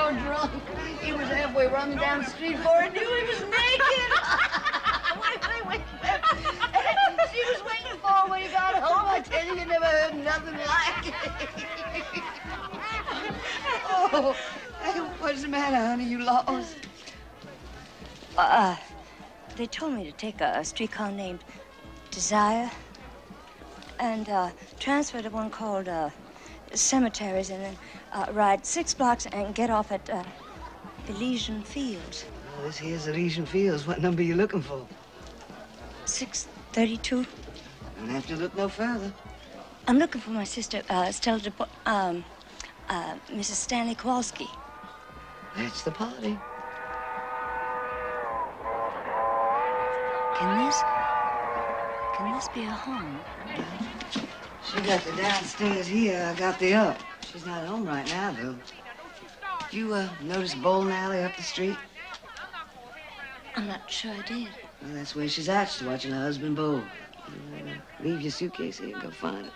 so drunk. He was halfway running down the street before I knew he was naked. wait. She was waiting for him when he got home. I tell you, you never heard nothing like it. Oh, what's the matter, honey? You lost? They told me to take a streetcar named Desire and transfer to one called Cemeteries and then ride 6 blocks and get off at Elysian Fields. Oh, this here's Elysian Fields. What number are you looking for? 632. Don't have to look no further. I'm looking for my sister, Stella Mrs. Stanley Kowalski. That's the party. Can this be a home? She got the downstairs here. I got the up. She's not home right now, though. Did you notice a bowling alley up the street? I'm not sure I did. Well, that's where she's at. She's watching her husband bowl. Leave your suitcase here and go find it.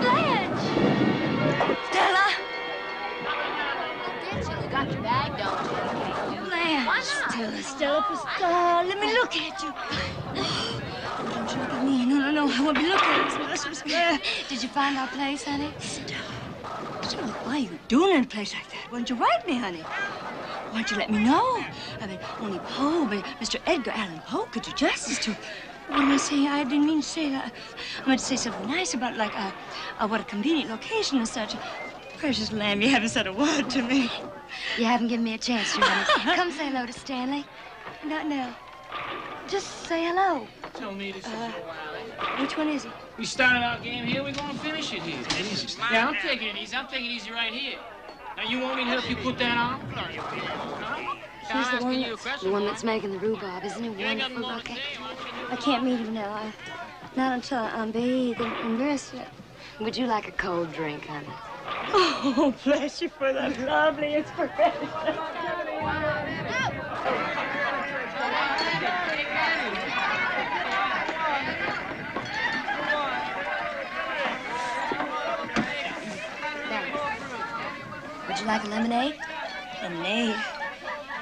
Blanche! Stella! You got your bag, don't you? Blanche! Why not? Stella, let me look at you. Don't you look at me. No. I won't be looking at you. Did you find our place, honey? Stella, why are you doing in a place like that? Why don't you write me, honey? Why don't you let me know? I mean, only Poe, Mr. Edgar Allan Poe could do justice to... What am I saying? I didn't mean to say that. I meant to say something nice about, like, what a convenient location and such. Precious lamb, you haven't said a word to me. You haven't given me a chance to, honey. Come say hello to Stanley. Not now. Just say hello. Tell me this is your alley. Which one is it? We started our game here, we're gonna finish it here. Yeah, I'm taking it easy. I'm taking it easy right here. Now, you want me to help you put that on? He's the one that's making the rhubarb. Isn't he wonderful looking? I can't meet him now. Not until I'm bathed and rested. Would you like a cold drink, honey? Oh, bless you for that lovely inspiration. Would you like a lemonade? Lemonade?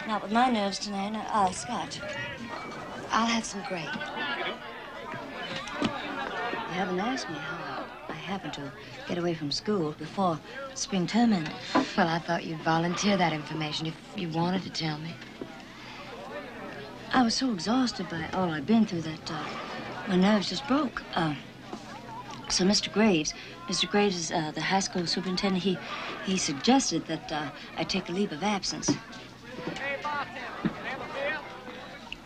Not with my nerves tonight. Scotch. I'll have some grape. You haven't asked me how I happened to get away from school before spring term ended. Well, I thought you'd volunteer that information if you wanted to tell me. I was so exhausted by all I'd been through that my nerves just broke. So Mr. Graves is the high school superintendent. He suggested that I take a leave of absence. Hey, bartender, can I have a beer?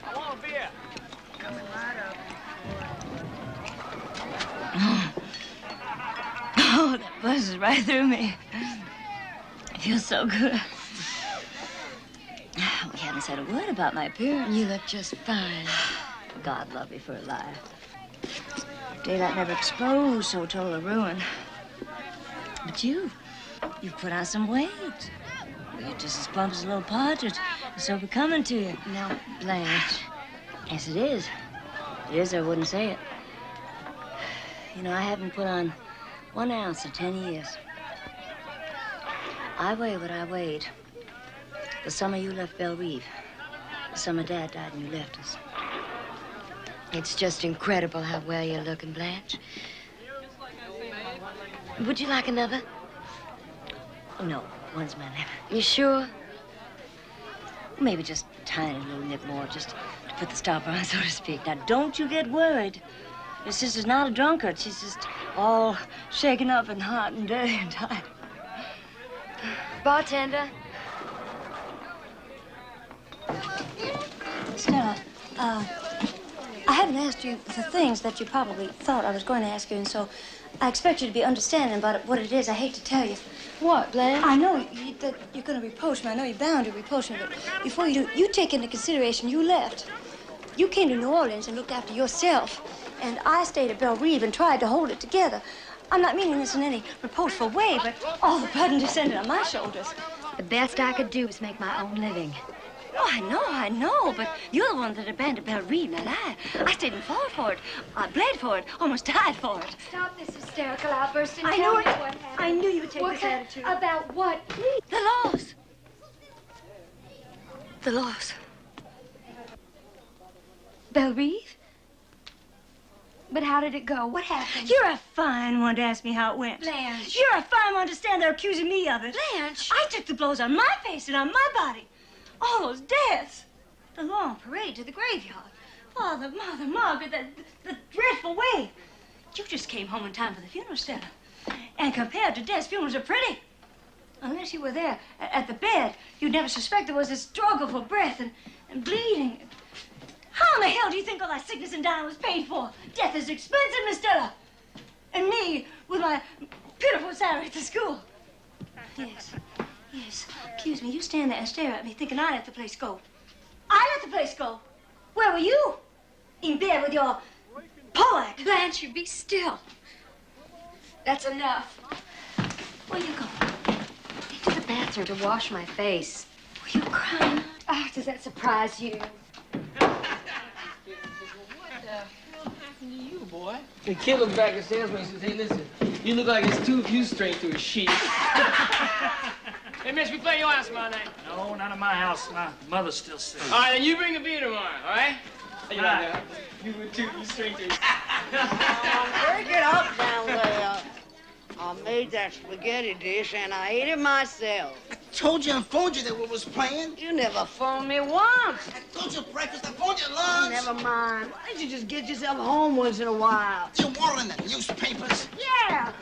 I want a beer. Coming right up. Oh, that buzzes right through me. It feels so good. We haven't said a word about my appearance. You look just fine. God love me for a liar. Daylight never exposed so total a ruin. But you've put on some weight. You're just as plump as a little partridge. It's so becoming to you. No, Blanche. Yes, it is. It is, or I wouldn't say it. You know, I haven't put on 1 ounce in 10 years. I weigh what I weighed the summer you left Belle Reve. The summer Dad died and you left us. It's just incredible how well you're looking, Blanche. Would you like another? Oh, no, one's my limit. You sure? Maybe just a tiny little nip more, just to put the stopper on, so to speak. Now, don't you get worried. Your sister's not a drunkard. She's just all shaken up and hot and dirty and tired. Bartender? Stella, I haven't asked you the things that you probably thought I was going to ask you, and so I expect you to be understanding about what it is. I hate to tell you. What, Blanche? I know that you're going to reproach me. I know you're bound to reproach me, but before you do, you take into consideration you left. You came to New Orleans and looked after yourself, and I stayed at Belle Reve and tried to hold it together. I'm not meaning this in any reproachful way, but all the burden descended on my shoulders. The best I could do was make my own living. Oh, I know, but you're the one that abandoned Belle Reve, not I. I stayed and fought for it. I bled for it, almost died for it. Stop this hysterical outburst and I tell knew me it. what happened. I knew you would take What this kind- attitude. About what, please? The loss. The loss. Belle Reve? But how did it go? What happened? You're a fine one to ask me how it went. Blanche. You're a fine one to stand there accusing me of it. Blanche. I took the blows on my face and on my body. All those deaths. The long parade to the graveyard. Father, Mother, Margaret, the dreadful way. You just came home in time for the funeral, Stella. And compared to death's, funerals are pretty. Unless you were there at the bed, you'd never suspect there was a struggle for breath and bleeding. How in the hell do you think all that sickness and dying was paid for? Death is expensive, Miss Stella. And me, with my pitiful salary at the school. Yes. Excuse me, you stand there and stare at me thinking I let the place go. I let the place go. Where were you? In bed with your poet. Blanche, you be still. That's enough. Where you going? To the bathroom to wash my face. Were you crying? Oh, does that surprise you? You, boy. The kid looked back at salesman and says, hey, listen, you look like it's two of you straight through a sheet. Hey, miss, we play your house tomorrow night. No, not in my house. My mother's still sick. All right, then you bring the beer tomorrow, all right? Right. You would too, you straight through. Break it up down there. I made that spaghetti dish and I ate it myself. I told you and phoned you that we was playing. You never phoned me once. I told you breakfast, I phoned you lunch. Never mind. Why don't you just get yourself home once in a while? You want it in the newspapers. Yeah.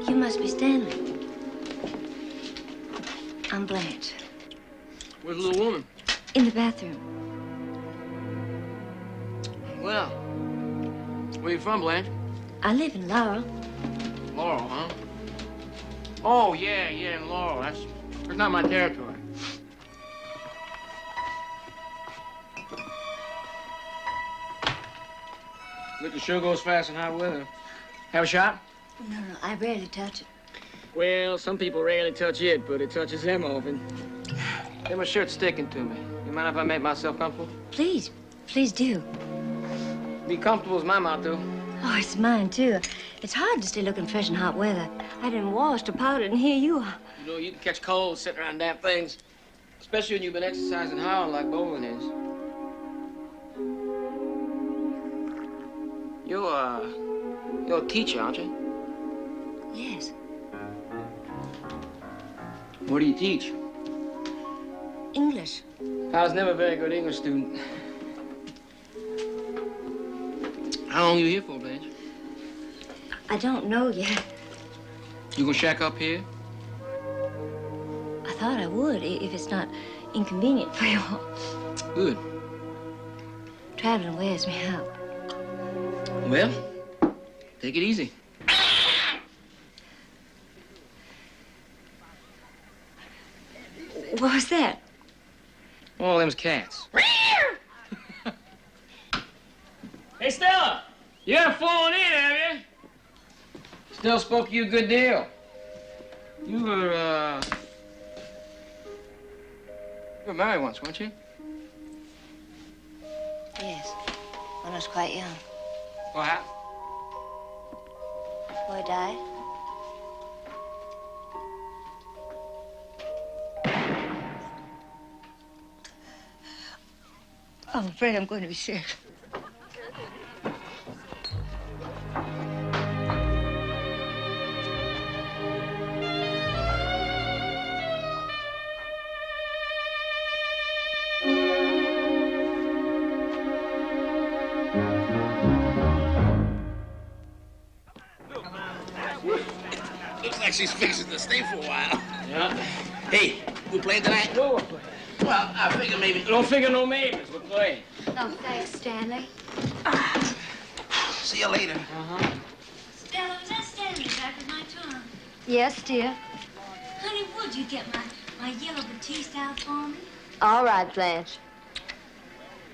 You must be Stanley. I'm Blanche. Where's the little woman? In the bathroom. Well, where you from, Blanche? I live in Laurel. Laurel, huh? Oh, yeah, in Laurel. That's not my territory. Liquor sure goes fast in hot weather. Have a shot? No, I rarely touch it. Well, some people rarely touch it, but it touches them often. Hey, my shirt's sticking to me. You mind if I make myself comfortable? Please do. Be comfortable is my motto. Oh, it's mine, too. It's hard to stay looking fresh in hot weather. I didn't wash or powder, and here you are. You know, you can catch cold sitting around damn things. Especially when you've been exercising hard like bowling is. You're a teacher, aren't you? Yes. What do you teach? English. I was never a very good English student. How long are you here for, Blanche? I don't know yet. You gonna shack up here? I thought I would, if it's not inconvenient for you all. Good. Traveling wears me out. Well, take it easy. What was that? Oh, them's cats. Hey, Stella! You haven't fallen in, have you? Still spoke to you a good deal. You were married once, weren't you? Yes, when I was quite young. What happened? Boy died. I'm afraid I'm going to be sick. Looks like she's fixing to stay for a while. Yeah. Hey, we playing tonight? No, we're playing. Well, I figure maybe. Don't figure no maybes. We're playing. Oh, thanks, Stanley. See you later. Uh-huh. Stella, was that Stanley back with my tongue? Yes, dear. Honey, would you get my yellow batiste out for me? All right, Blanche.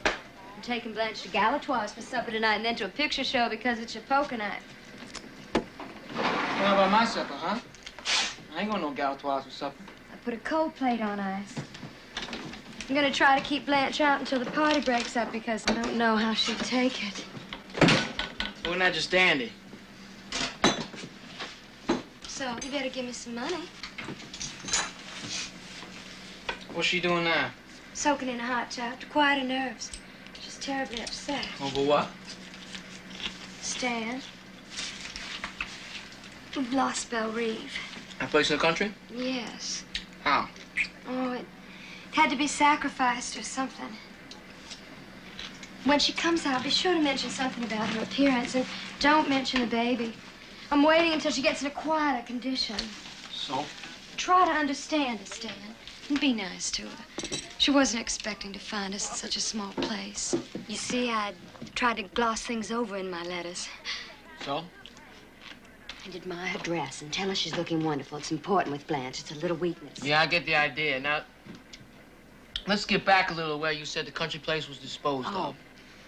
I'm taking Blanche to Galatoire's for supper tonight and then to a picture show because it's your poker night. How about my supper, huh? I ain't going no Galatoire's for supper. I put a cold plate on ice. I'm gonna try to keep Blanche out until the party breaks up because I don't know how she'd take it. Wasn't that just dandy? So, you better give me some money. What's she doing now? Soaking in a hot tub to quiet her nerves. She's terribly upset. Over what? Stan, we've lost Belle Reeve. That place in the country? Yes. How? Oh, it had to be sacrificed or something. When she comes out, be sure to mention something about her appearance and don't mention the baby. I'm waiting until she gets in a quieter condition. So? Try to understand her, Stan, and be nice to her. She wasn't expecting to find us in such a small place. You see, I tried to gloss things over in my letters. So? And admire her dress and tell her she's looking wonderful. It's important with Blanche. It's a little weakness. Yeah, I get the idea. Now, let's get back a little where you said the country place was disposed Oh, of.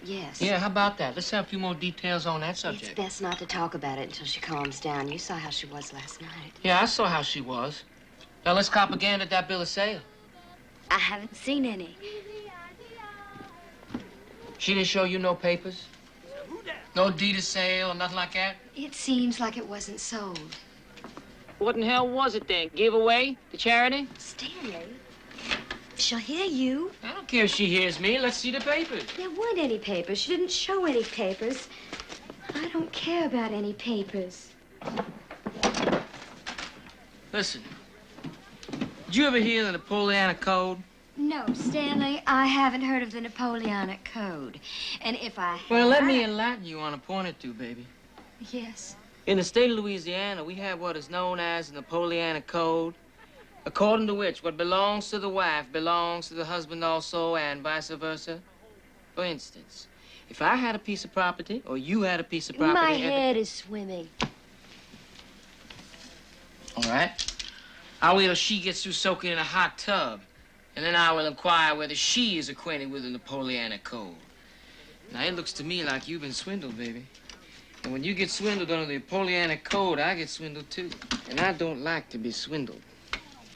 yes. Yeah, how about that? Let's have a few more details on that It's subject. best not to talk about it until she calms down. You saw how she was last night. Yeah, I saw how she was. Now, let's cop again at that bill of sale. I haven't seen any. She didn't show you no papers? No deed of sale or nothing like that? It seems like it wasn't sold. What in hell was it then? Give away to charity? Stanley, she'll hear you. I don't care if she hears me. Let's see the papers. There weren't any papers. She didn't show any papers. I don't care about any papers. Listen, did you ever hear the Napoleonic Code? No, Stanley, I haven't heard of the Napoleonic Code. And if I had... Well, let me enlighten you on a point or two, baby. Yes. In the state of Louisiana, we have what is known as the Napoleonic Code, according to which what belongs to the wife belongs to the husband also, and vice versa. For instance, if I had a piece of property, or you had a piece of property... My head is swimming. All right. I'll wait till she gets through soaking in a hot tub, and then I will inquire whether she is acquainted with the Napoleonic Code. Now, it looks to me like you've been swindled, baby. And when you get swindled under the Napoleonic Code, I get swindled, too. And I don't like to be swindled.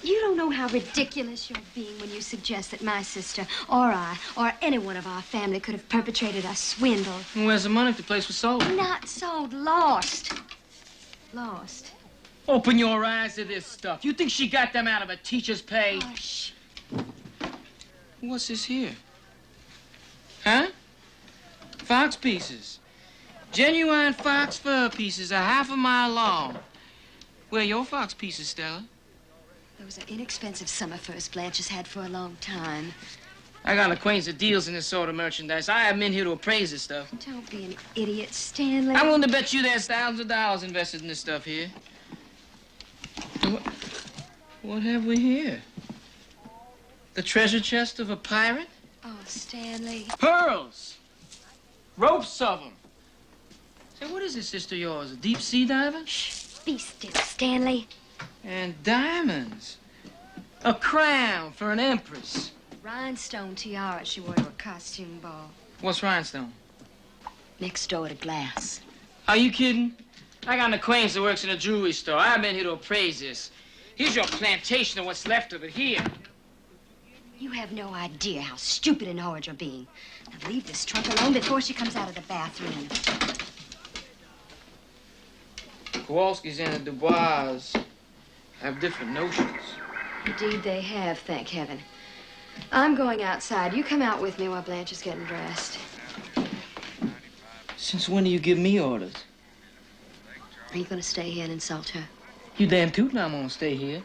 You don't know how ridiculous you're being when you suggest that my sister, or I, or anyone of our family could have perpetrated a swindle. Well, where's the money if the place was sold? Not sold, lost. Lost. Open your eyes to this stuff. You think she got them out of a teacher's pay? Hush. What's this here? Huh? Fox pieces. Genuine fox fur pieces, a half a mile long. Where are your fox pieces, Stella? Those are inexpensive summer furs Blanche has had for a long time. I got an acquaintance that deals in this sort of merchandise. I have men here to appraise this stuff. Don't be an idiot, Stanley. I'm willing to bet you there's thousands of dollars invested in this stuff here. What have we here? The treasure chest of a pirate? Oh, Stanley. Pearls! Ropes of them. Say, what is this sister of yours? A deep sea diver? Shh, be still, Stanley. And diamonds. A crown for an empress. Rhinestone tiara she wore to a costume ball. What's rhinestone? Next door to Glass. Are you kidding? I got an acquaintance that works in a jewelry store. I've been here to appraise this. Here's your plantation of what's left of it here. You have no idea how stupid and horrid you're being. Now leave this trunk alone before she comes out of the bathroom. Kowalski's and the Dubois have different notions. Indeed they have, thank heaven. I'm going outside. You come out with me while Blanche is getting dressed. Since when do you give me orders? Are you going to stay here and insult her? You damn tootin' I'm gonna stay here.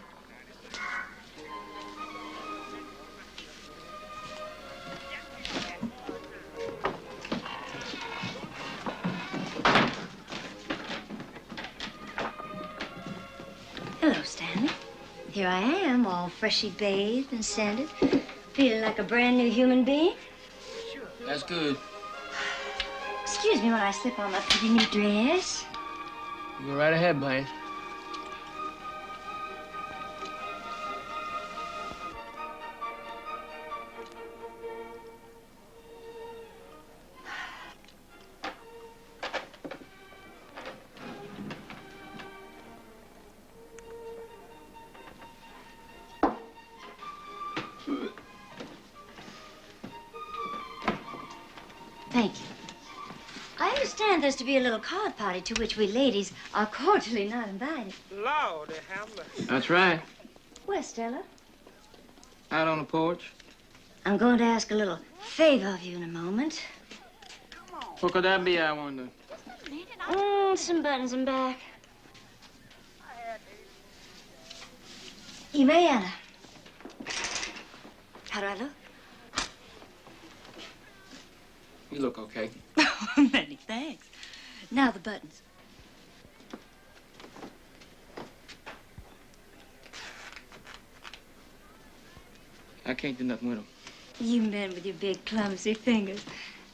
Hello, Stanley. Here I am, all freshly bathed and scented, feeling like a brand new human being. That's good. Excuse me while I slip on my pretty new dress. You go right ahead, Blaine. Thank you. I understand there's to be a little card party to which we ladies are cordially not invited. Lordy, Hamlet. That's right. Where's Stella? Out on the porch. I'm going to ask a little favor of you in a moment. What could that be, I wonder? Some buttons and back. You may enter. How do I look? You look okay. Many thanks. Now the buttons. I can't do nothing with them. You men with your big clumsy fingers.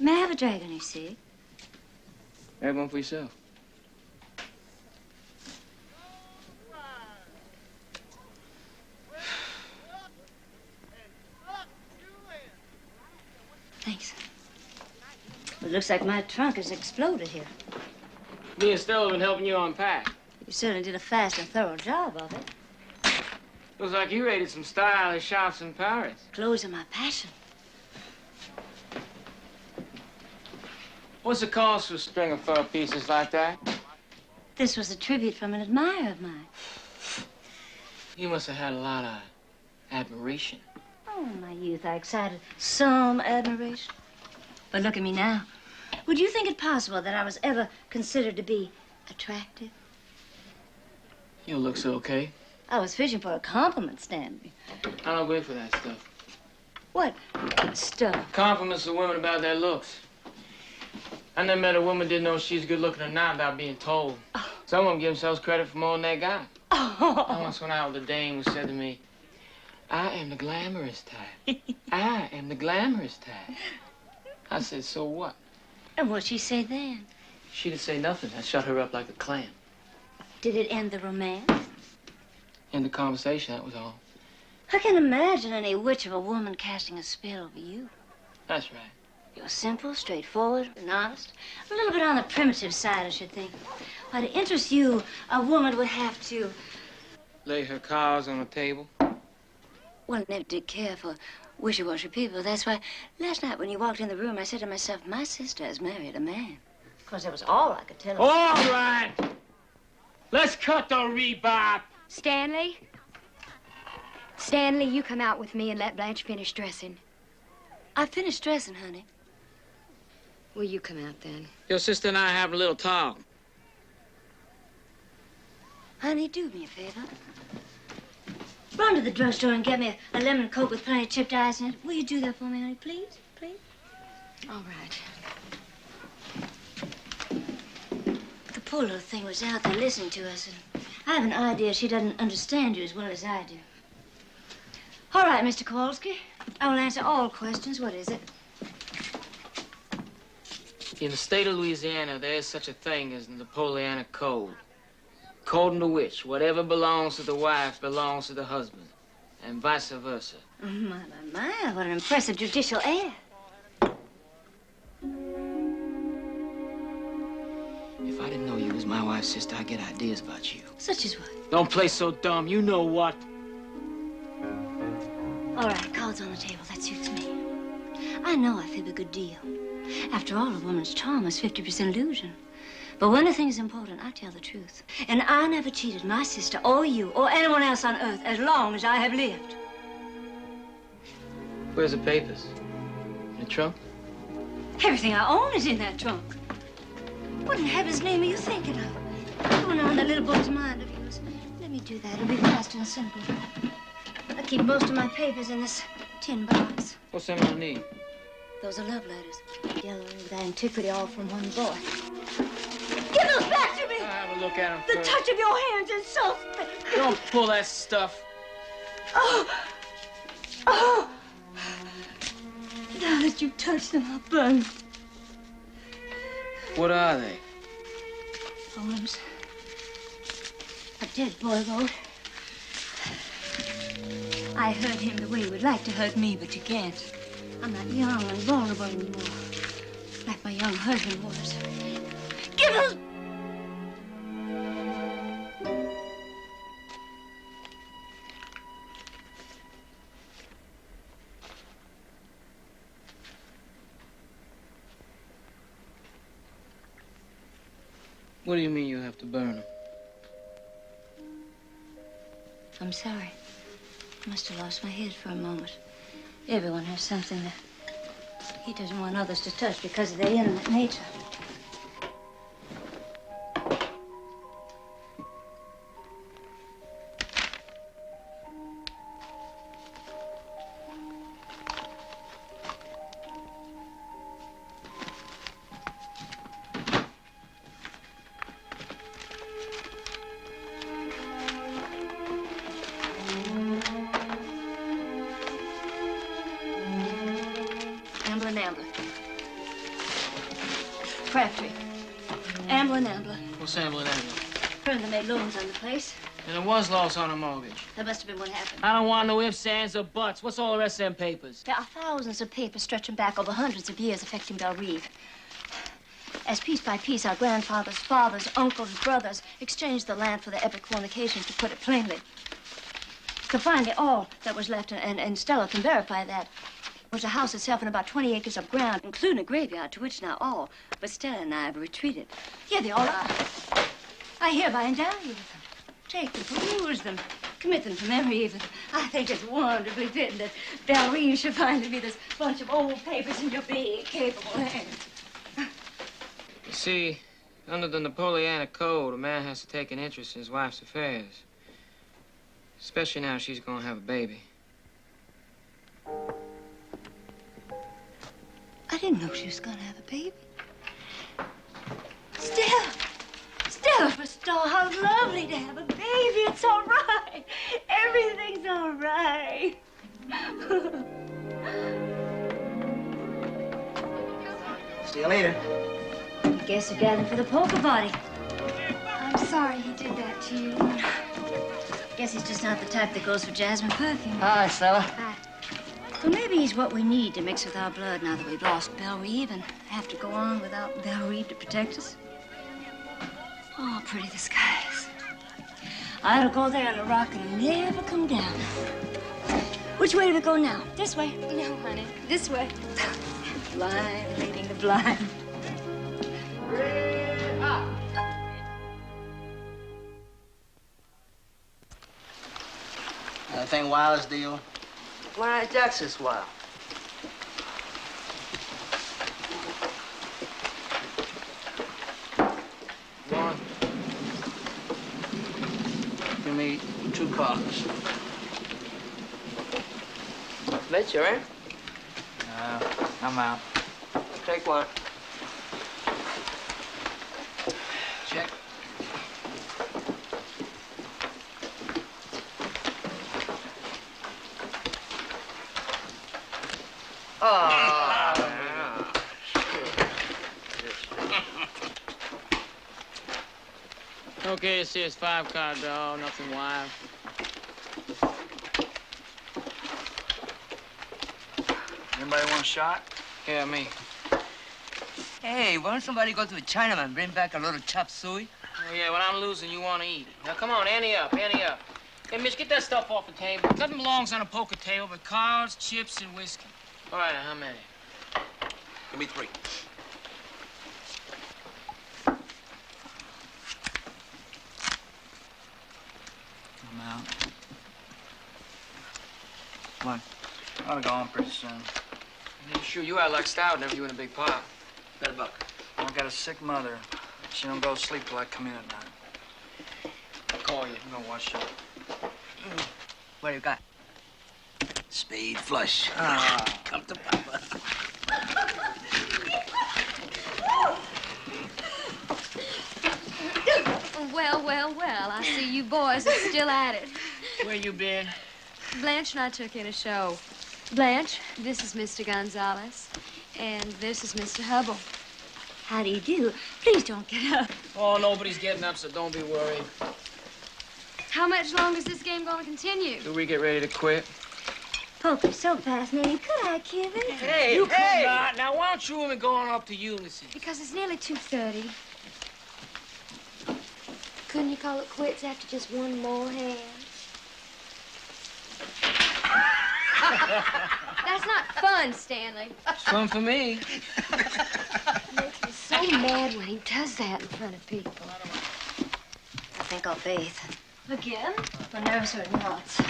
May I have a drag on your cig? Have one for yourself. Thanks. It looks like my trunk has exploded here. Me and Stella have been helping you unpack. You certainly did a fast and thorough job of it. Looks like you raided some stylish shops in Paris. Clothes are my passion. What's the cost for a string of fur pieces like that? This was a tribute from an admirer of mine. You must have had a lot of admiration. Oh, in my youth, I excited some admiration. But look at me now. Would you think it possible that I was ever considered to be attractive? You look so okay. I was fishing for a compliment, Stanley. I don't go in for that stuff. What stuff? Compliments to women about their looks. I never met a woman didn't know she's good looking or not without being told. Oh. Some of them give themselves credit for more than they got. I Oh. once went out with a dame who said to me, I am the glamorous type. I am the glamorous type. I said, so what? And what'd she say then? She didn't say nothing. I shut her up like a clam. Did it end the romance? In the conversation, that was all. I can imagine any witch of a woman casting a spell over you. That's right. You're simple, straightforward, and honest. A little bit on the primitive side, I should think. Why, to interest you, a woman would have to... Lay her cards on the table. Well, I never did care for wishy-washy people. That's why last night when you walked in the room, I said to myself, my sister has married a man. Because that was all I could tell her. All right. Let's cut the rebop. Stanley? Stanley, you come out with me and let Blanche finish dressing. I finished dressing, honey. Will you come out then? Your sister and I have a little talk. Honey, do me a favor. Run to the drugstore and get me a lemon Coke with plenty of chipped ice in it. Will you do that for me, honey, please? Please? All right. The poor little thing was out there listening to us, and I have an idea she doesn't understand you as well as I do. All right, Mr. Kowalski. I will answer all questions. What is it? In the state of Louisiana, there is such a thing as the Napoleonic Code. According to which, whatever belongs to the wife belongs to the husband, and vice versa. My, what an impressive judicial air. If I didn't know you was my wife's sister, I'd get ideas about you. Such as what? Don't play so dumb. You know what? All right, cards on the table. That suits me. I know I fib a good deal. After all, a woman's charm is 50% illusion. But when a thing's important, I tell the truth. And I never cheated my sister or you or anyone else on earth as long as I have lived. Where's the papers? In the trunk? Everything I own is in that trunk. What in heaven's name are you thinking of? Going on that little boy's mind of yours. Let me do that. It'll be fast and simple. I keep most of my papers in this tin box. What's that gonna need? Those are love letters. Yellow with antiquity all from one boy. Give those back to me! I'll have a look at them The first. touch of your hands is so... Go Don't pull that stuff. Oh! Oh! Now that you've touched them, I'll burn. What are they? Bones. A dead boy wrote. I hurt him the way you would like to hurt me, but you can't. I'm not young and vulnerable anymore, like my young husband was. Give us... What do you mean you have to burn them? I'm sorry. I must have lost my head for a moment. Everyone has something that he doesn't want others to touch because of their intimate nature. Crabtree. Amblin. What's Amblin? Friend that made loans on the place. And it was lost on a mortgage. That must have been what happened. I don't want no ifs, ands, or buts. What's all the rest of them papers? There are thousands of papers stretching back over hundreds of years affecting Belle Reve. As piece by piece, our grandfathers, fathers, uncles, brothers exchanged the land for their epic fornications, to put it plainly. So finally, all that was left, and Stella can verify that, was the house itself and about 20 acres of ground, including a graveyard, to which now all but Stella and I have retreated. Here they all are. I hereby endow you with them. Take them, peruse them, commit them to memory even. I think it's wonderfully fitting that Belle Reve should finally be this bunch of old papers in your big, capable hands. You see, under the Napoleonic Code, a man has to take an interest in his wife's affairs. Especially now she's gonna have a baby. I didn't know she was gonna have a baby. Stella, for a star, how lovely to have a baby. It's all right. Everything's all right. See you later. Guess you're gathering for the poker party. I'm sorry he did that to you. Guess he's just not the type that goes for jasmine perfume. Hi, Stella. Well, maybe he's what we need to mix with our blood now that we've lost Belle Reve and have to go on without Belle Reve to protect us. Oh, pretty the skies. I ought to go there on a rocket and never come down. Which way do we go now? This way? No, honey, this way. Blind leading the blind. Anything wild as deal? Why, that's just wild. One. Give me 2 cards. Bet you're in. I'm out. Take one. Check. Okay, it's his 5-card draw, nothing wild. Anybody want a shot? Yeah, me. Hey, why don't somebody go to a Chinaman and bring back a little chop suey? Oh, yeah, when I'm losing, you want to eat. Now, come on, ante up, ante up. Hey, Mitch, get that stuff off the table. Nothing belongs on a poker table but cards, chips, and whiskey. All right, how many? Give me 3. I'm out. Come on. I ought to go on pretty soon. Yeah, sure, you are like stout, never you in a big pot. Bet $1. I've got a sick mother. She don't go to sleep till I come in at night. I'll call you. I'm gonna watch her. What do you got? Spade flush. Come to Papa. Well, well, well. I see you boys are still at it. Where you been? Blanche and I took in a show. Blanche, this is Mr. Gonzalez, and this is Mr. Hubble. How do you do? Please don't get up. Oh, nobody's getting up, so don't be worried. How much longer is this game going to continue? Do we get ready to quit? Poker, so fascinating. Could I, Kevin? Hey, you come out. Now, why don't you women go on up to Ulysses? Because it's nearly 2:30. Couldn't you call it quits after just one more hand? That's not fun, Stanley. It's fun for me. Makes me so mad when he does that in front of people. I think I'll bathe. Again? My nerves are nuts.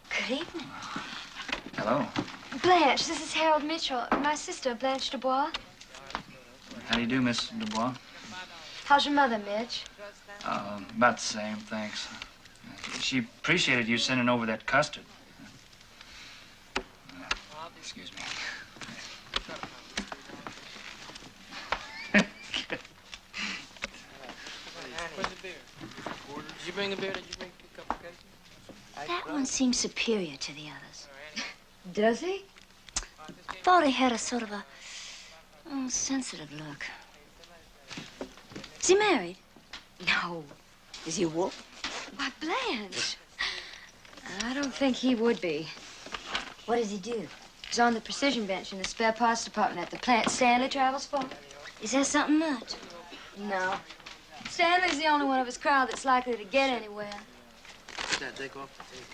Good evening. Hello. Blanche, this is Harold Mitchell. My sister, Blanche Dubois. How do you do, Miss Dubois? How's your mother, Mitch? About the same, thanks. She appreciated you sending over that custard. Excuse me. Did you bring a beer? Did you bring a cup of ketchup? That one seems superior to the others. Does he? Thought he had a sort of a sensitive look. Is he married? No. Is he a wolf? Why, Blanche. I don't think he would be. What does he do? He's on the precision bench in the spare parts department at the plant Stanley travels for. Is that something much? No. Stanley's the only one of his crowd that's likely to get anywhere. Dad, take off the table.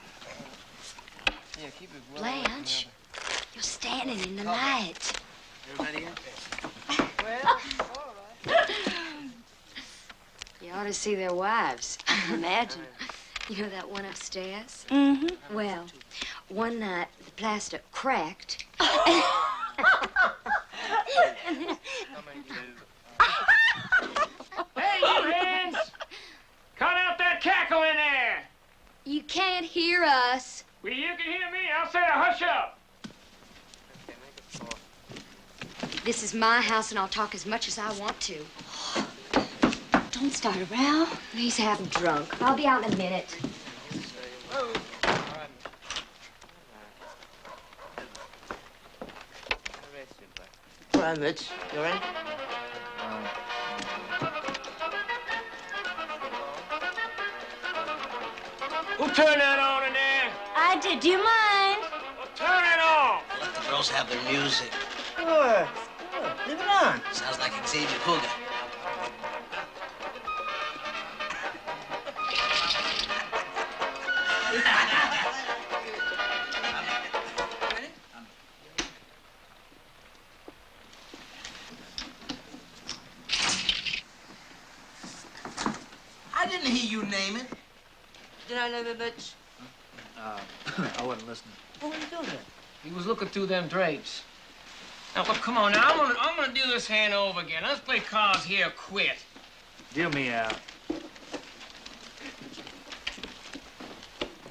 Yeah, keep it well. Blanche, you're standing in the light. Everybody in? Well, You ought to see their wives. I can imagine. You know that one upstairs? Mm-hmm. Well, one night the plaster cracked. Hey, you hands! Cut out that cackle in there! You can't hear us. Well, you can hear me. I'll say to hush up. This is my house, and I'll talk as much as I want to. Don't start a row. He's half drunk. I'll be out in a minute. All right, Mitch. You all right? Who turned that on in there? I did. Do you mind? Well, turn it on. Let the girls have their music. Sure. Leave it on. Sounds like Xavier Cougar. I didn't hear you name it. Did I name it, Mitch? I wasn't listening. What were you doing there? he was looking through them drapes. Now, look, come on. Now, I'm gonna do this hand over again. Let's play cards here. Quit. Deal me out.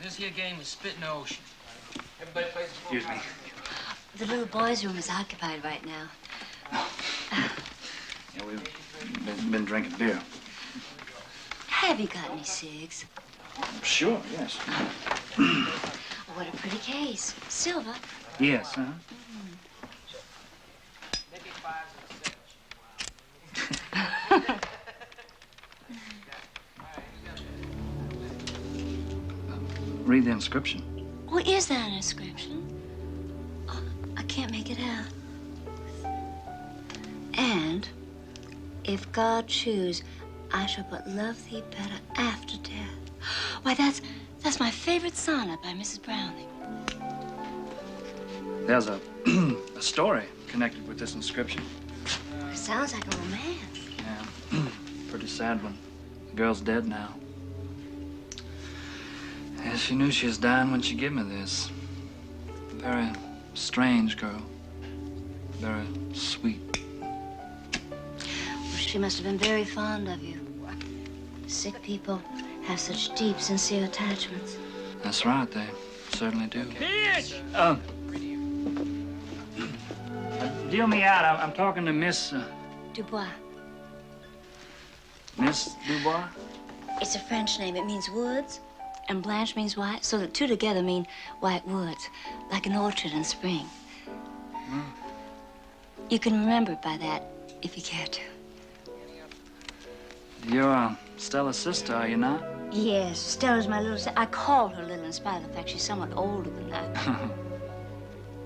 This here game is spit in the ocean. Everybody plays the Excuse me. The little boys' room is occupied right now. Yeah, we've been drinking beer. Have you got any cigs? Sure, yes. What a pretty case. Silver. Yes, huh? Read the inscription. Oh, is that an inscription? Oh, I can't make it out. And if God choose, I shall but love thee better after death. Why, that's my favorite sonnet by Mrs. Browning. There's a story connected with this inscription. It sounds like a romance. Yeah, pretty sad one. The girl's dead now. Yeah, she knew she was dying when she gave me this. Very strange girl. Very sweet. Well, she must have been very fond of you. Sick people have such deep, sincere attachments. That's right, they certainly do. Mitch! Deal me out. I'm talking to Miss... Dubois. Miss Dubois? It's a French name. It means woods, and Blanche means white, so the two together mean white woods, like an orchard in spring. You can remember it by that, if you care to. You're Stella's sister, are you not? Yes, Stella's my little sister. I call her little in spite of the fact she's somewhat older than that.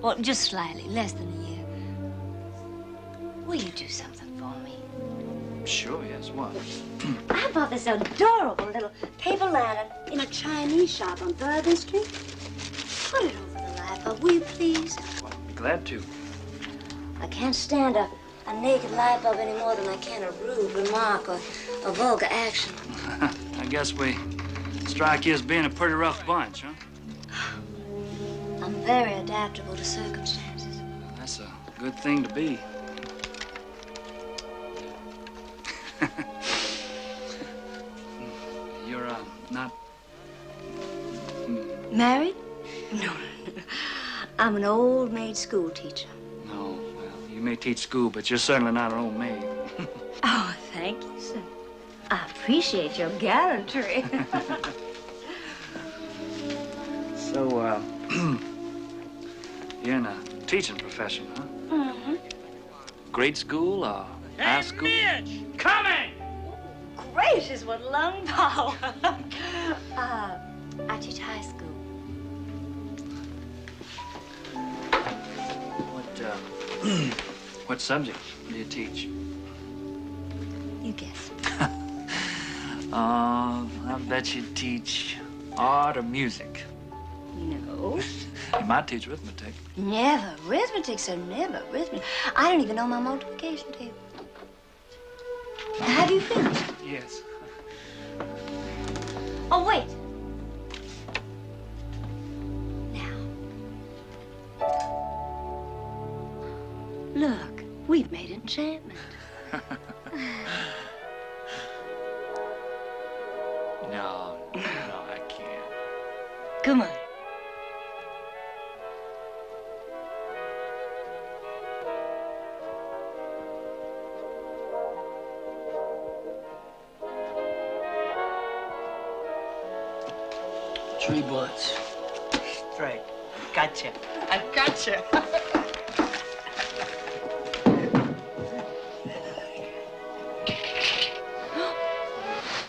Well, just slightly, less than a year. Will you do something for me? Sure, yes. What? I bought this adorable little paper lantern in a Chinese shop on Bourbon Street. Put it over the light bulb, will you please? Well, glad to. I can't stand a naked light bulb any more than I can a rude remark or a vulgar action. I guess we strike you as being a pretty rough bunch, huh? I'm very adaptable to circumstances. Well, that's a good thing to be. You're, not... Married? No. I'm an old maid school teacher. No, well, you may teach school, but you're certainly not an old maid. Oh, thank you, sir. I appreciate your gallantry. So, you're in a teaching profession, huh? Mm-hmm. Grade school or high school? Mitch! Coming! Gracious, what lung power. I teach high school. What subject do you teach? You guess. I bet you teach art or music. No. You might teach arithmetic. Never. Arithmetic, sir, never. Arithmetic. I don't even know my multiplication table. Have you finished? Yes. Oh, wait. Now. Look, we've made enchantment. No, I can't. Come on. Tree buds. Right. Gotcha. I gotcha.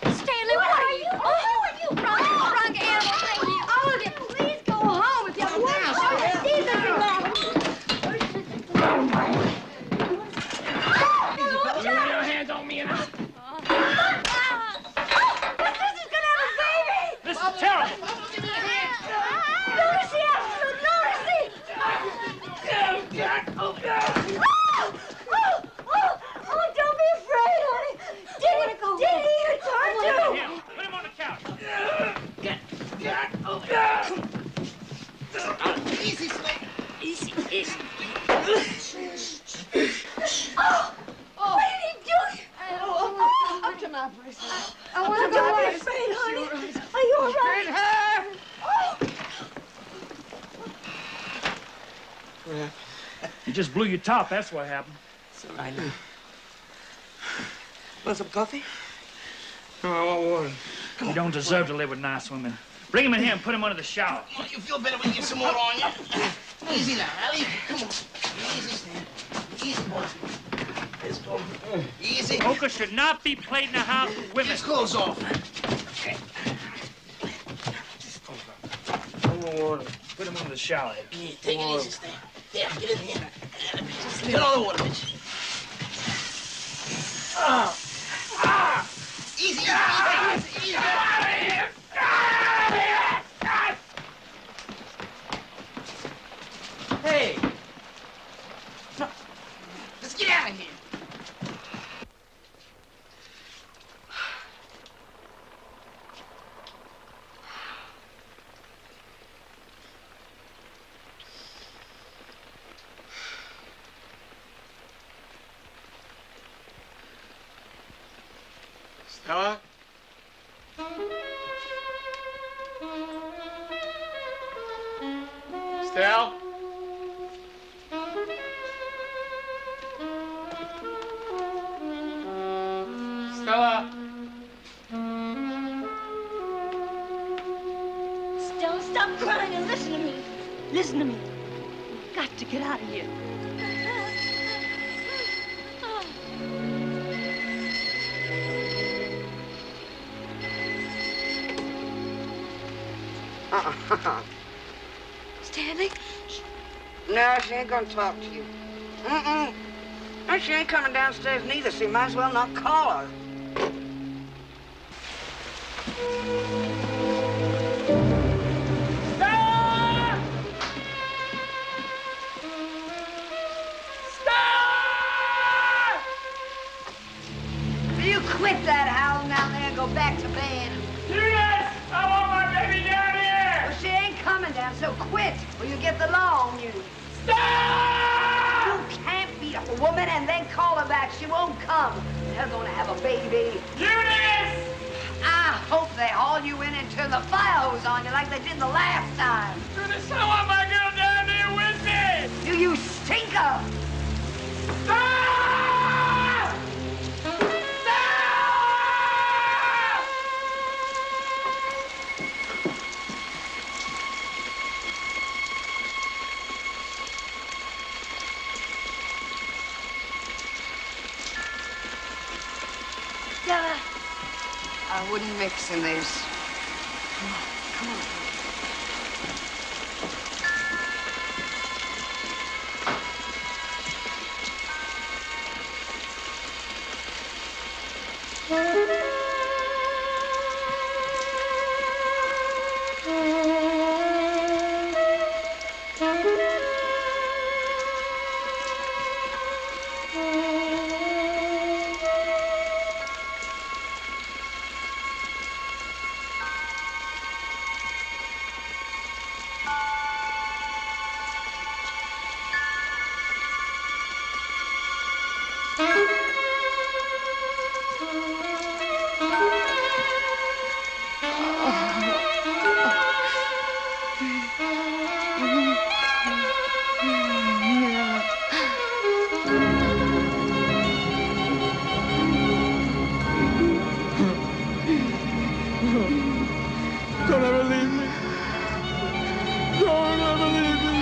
Stanley, what are you? Oh, you drunk animal. All of you, please go home if you want to see this Put your hands on me and I... This is terrible. Lunacy, absolute lunacy! Oh, don't be afraid, honey. Did he turn to? Yeah, put him on the couch. Easy, Slade. Easy. What did he do? Up to my brace. I want to go away. Don't be afraid, honey. Are you all right? You just blew your top, that's what happened. I know. Want some coffee? No, I want water. You don't deserve to live with nice women. Bring him in here and put him under the shower. You feel better when you get some more on you? Easy now, Allie. Come on. Easy, Stan. Easy, boys. Let's go. Easy. Poker should not be played in the house with women. His clothes off. Okay. Water. Put him under the shower. Yeah, take it easy, Stan. Yeah, get in here. Get all the water, bitch. Easy, easy. Hey! Let's get out of here. Stella? Stella? Stella? stop crying and listen to me. Listen to me. You've got to get out of here. Stanley? No, she ain't gonna talk to you. Mm-mm. No, she ain't coming downstairs neither, so you might as well not call her. Stop! Stop! Will you quit that howling down there and go back to bed? Yes! I want my baby down here! Well, she ain't coming down, so quit, or you'll get the law on you. Stop! You can't beat up a woman and then call her back. She won't come. They're gonna have a baby. Eunice! I hope they haul you in and turn the fire hose on you like they did the last time. Eunice, I want my girl down here with me! You stinker! Stop! Stop! Stella. I wouldn't mix in this. Come on. Don't ever leave me. Don't ever leave me.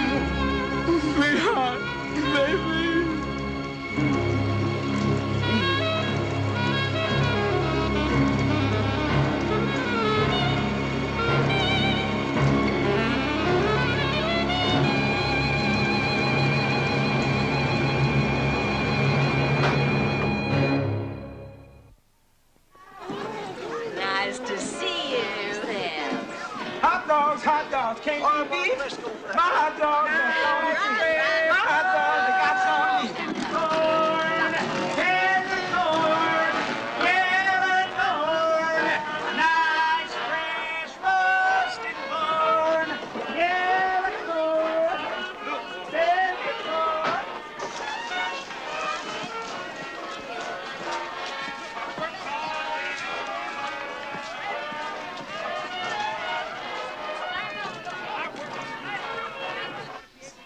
Sweetheart, baby. Nice to see you. Hot dogs, can't you beat? My hot dogs, my hot dogs, they got some corn, tender corn, yellow corn, nice fresh roasted corn, yellow corn, tender corn.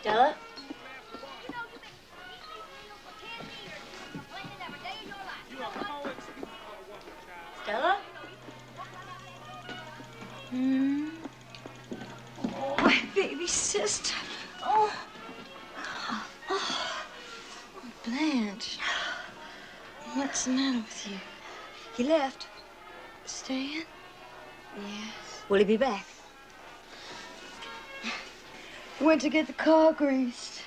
Stella? Stella? Oh, my baby sister. Oh. Blanche. What's the matter with you? He left. Stan? Yes. Will he be back? Went to get the car greased.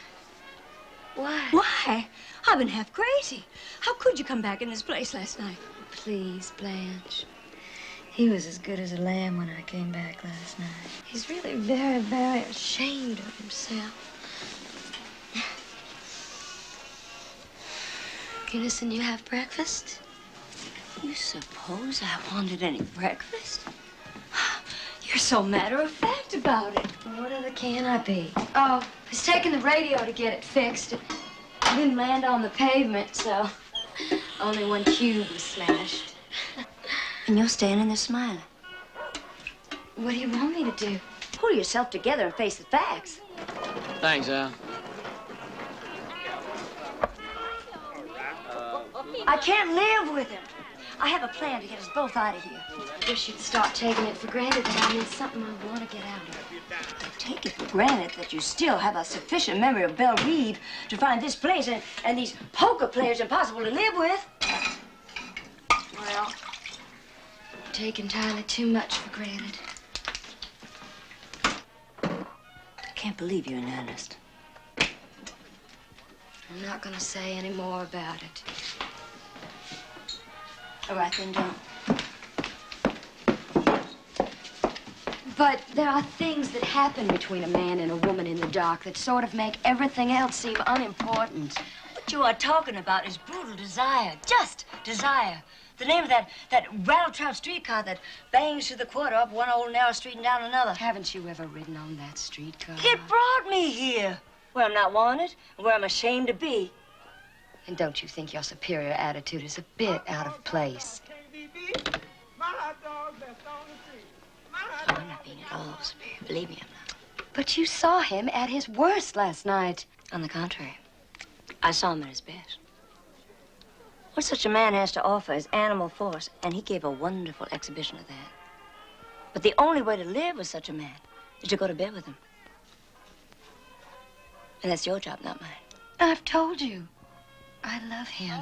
Why? Why? I've been half crazy. How could you come back in this place last night? Please, Blanche. He was as good as a lamb when I came back last night. He's really very, very ashamed of himself. Innocent, you have breakfast? You suppose I wanted any breakfast? You're so matter-of-fact about it. What other can I be? Oh, I was taking the radio to get it fixed. It didn't land on the pavement, so only one cube was smashed. And you're standing there smiling. What do you want me to do? Pull yourself together and face the facts. Thanks, Al. I can't live with him. I have a plan to get us both out of here. I wish you'd start taking it for granted that I mean something I want to get out of. I take it for granted that you still have a sufficient memory of Belle Reeve to find this place and these poker players impossible to live with. Well, I'm taking entirely too much for granted. I can't believe you're in earnest. I'm not gonna say any more about it. All right, then don't. But there are things that happen between a man and a woman in the dark that sort of make everything else seem unimportant. What you are talking about is brutal desire, just desire. The name of that rattle-trap streetcar that bangs through the quarter up one old narrow street and down another. Haven't you ever ridden on that streetcar? It brought me here, where I'm not wanted and where I'm ashamed to be. And don't you think your superior attitude is a bit out of place? I'm not being at all superior. Believe me, I'm not. But you saw him at his worst last night. On the contrary, I saw him at his best. What such a man has to offer is animal force, and he gave a wonderful exhibition of that. But the only way to live with such a man is to go to bed with him. And that's your job, not mine. I've told you. I love him.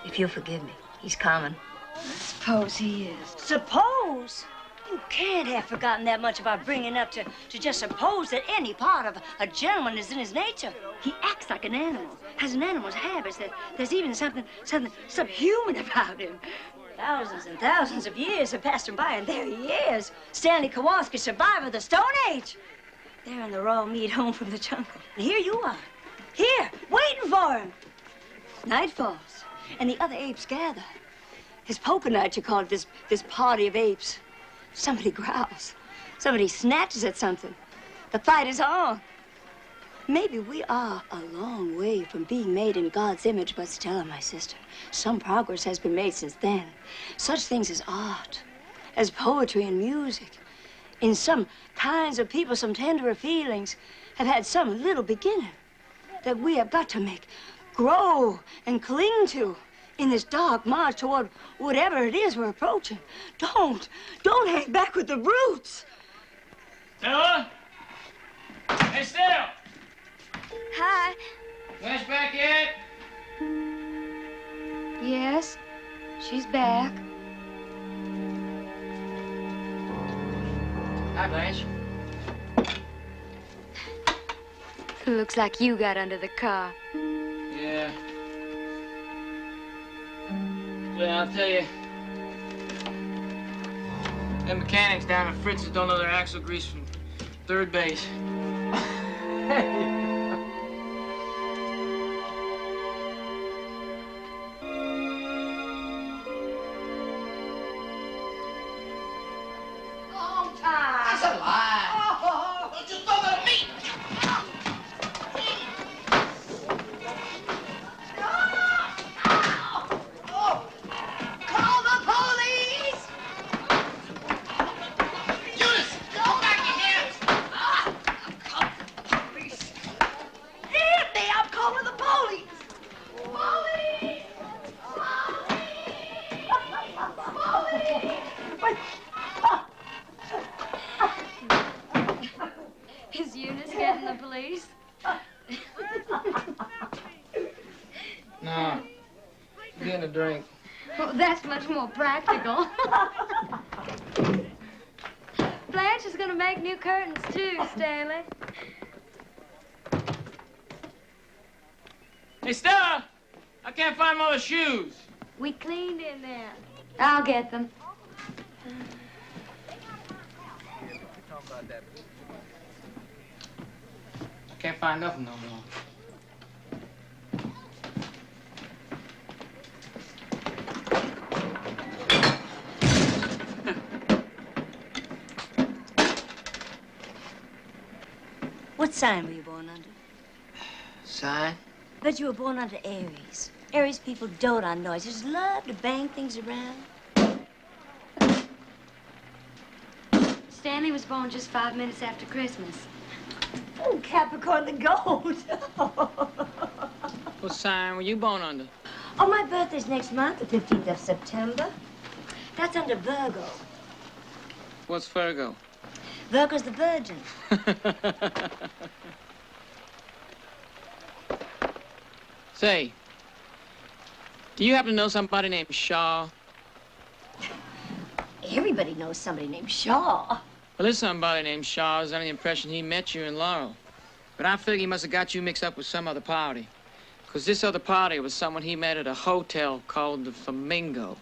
If you'll forgive me, he's common. Suppose he is. Suppose? You can't have forgotten that much about bringing up to just suppose that any part of a gentleman is in his nature. He acts like an animal, has an animal's habits, that there's even something subhuman about him. Thousands and thousands of years have passed him by, and there he is, Stanley Kowalski, survivor of the Stone Age. There in the raw meat home from the jungle. And here you are, here, waiting for him. Night falls, and the other apes gather. His poker night, you call it, this party of apes. Somebody growls. Somebody snatches at something. The fight is on. Maybe we are a long way from being made in God's image, but Stella, my sister, some progress has been made since then. Such things as art, as poetry and music. In some kinds of people, some tenderer feelings have had some little beginning that we have got to make grow and cling to in this dark march toward whatever it is we're approaching. Don't hang back with the brutes. Stella? Hey, Stella! Hi. Flash back yet? Yes, she's back. Hi, Blanche. Looks like you got under the car. Yeah. Well, I'll tell you. Them mechanics down at Fritz's don't know their axle grease from third base. Long time. That's a lie. Oh, don't you throw that at me. Call the police! Eunice, go back in here! Call the police. Hit me! I'm calling the police! Police! Is Eunice getting the police? No. Getting a drink. Well, that's much more practical. Blanche is gonna make new curtains too, Stanley. Hey, Stella! I can't find Mother's shoes. We cleaned in there. I'll get them. I can't find nothing no more. What sign were you born under? Sign? Bet you were born under Aries. Aries people dote on noise. They just love to bang things around. Stanley was born just 5 minutes after Christmas. Oh, Capricorn the goat. What sign were you born under? Oh, my birthday's next month, the 15th of September. That's under Virgo. What's Virgo? Virgo's the virgin. Say, do you happen to know somebody named Shaw? Everybody knows somebody named Shaw. Well, there's somebody named Shaw. I was under the impression he met you in Laurel. But I figure he must have got you mixed up with some other party. Because this other party was someone he met at a hotel called the Flamingo.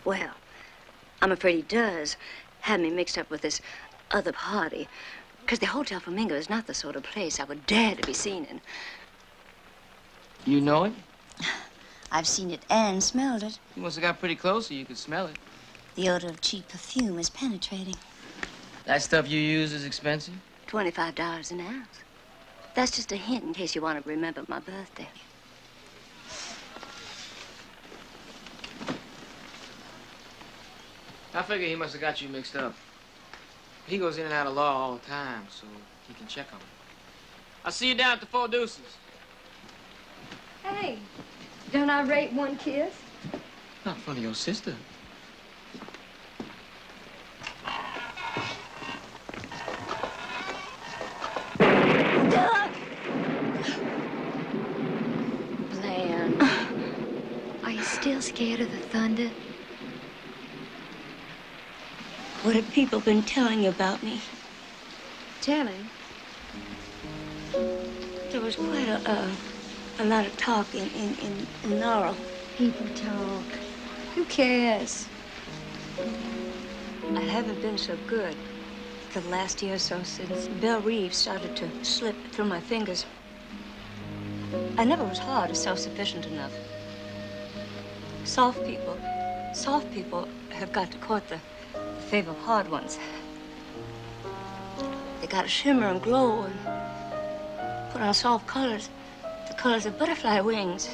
Well, I'm afraid he does have me mixed up with this other party. Because the Hotel Flamingo is not the sort of place I would dare to be seen in. You know it? I've seen it and smelled it. You must have got pretty close so you could smell it. The odor of cheap perfume is penetrating. That stuff you use is expensive? $25 an ounce. That's just a hint in case you want to remember my birthday. I figure he must have got you mixed up. He goes in and out of law all the time, so he can check on me. I'll see you down at the Four Deuces. Hey, don't I rate one kiss? Not in front of your sister. Bland. Are you still scared of the thunder? What have people been telling you about me? Telling? There was quite a lot of talk in Laurel. People talk. Who cares? I haven't been so good for the last year or so since Belle Reeves started to slip through my fingers. I never was hard or self-sufficient enough. Soft people have got to court the favor of hard ones. They got to shimmer and glow and put on soft colors, the colors of butterfly wings.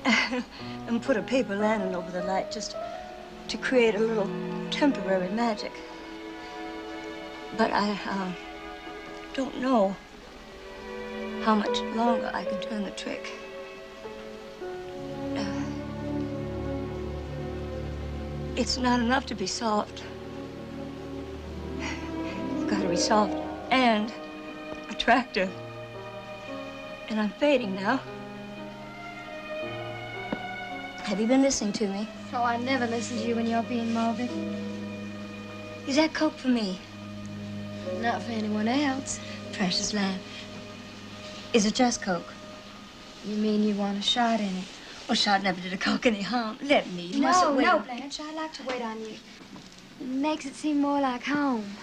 And put a paper lantern over the light just to create a little temporary magic. But I don't know how much longer I can turn the trick. It's not enough to be soft. You've got to be soft and attractive. And I'm fading now. Have you been listening to me? Oh, I never listen to you when you're being morbid. Is that Coke for me? Not for anyone else. Precious lamb. Is it just Coke? You mean you want a shot in it? Well, shot never did a Coke any harm. Let me. You No, mustn't wait. no, Blanche. I like to wait on you. It makes it seem more like home.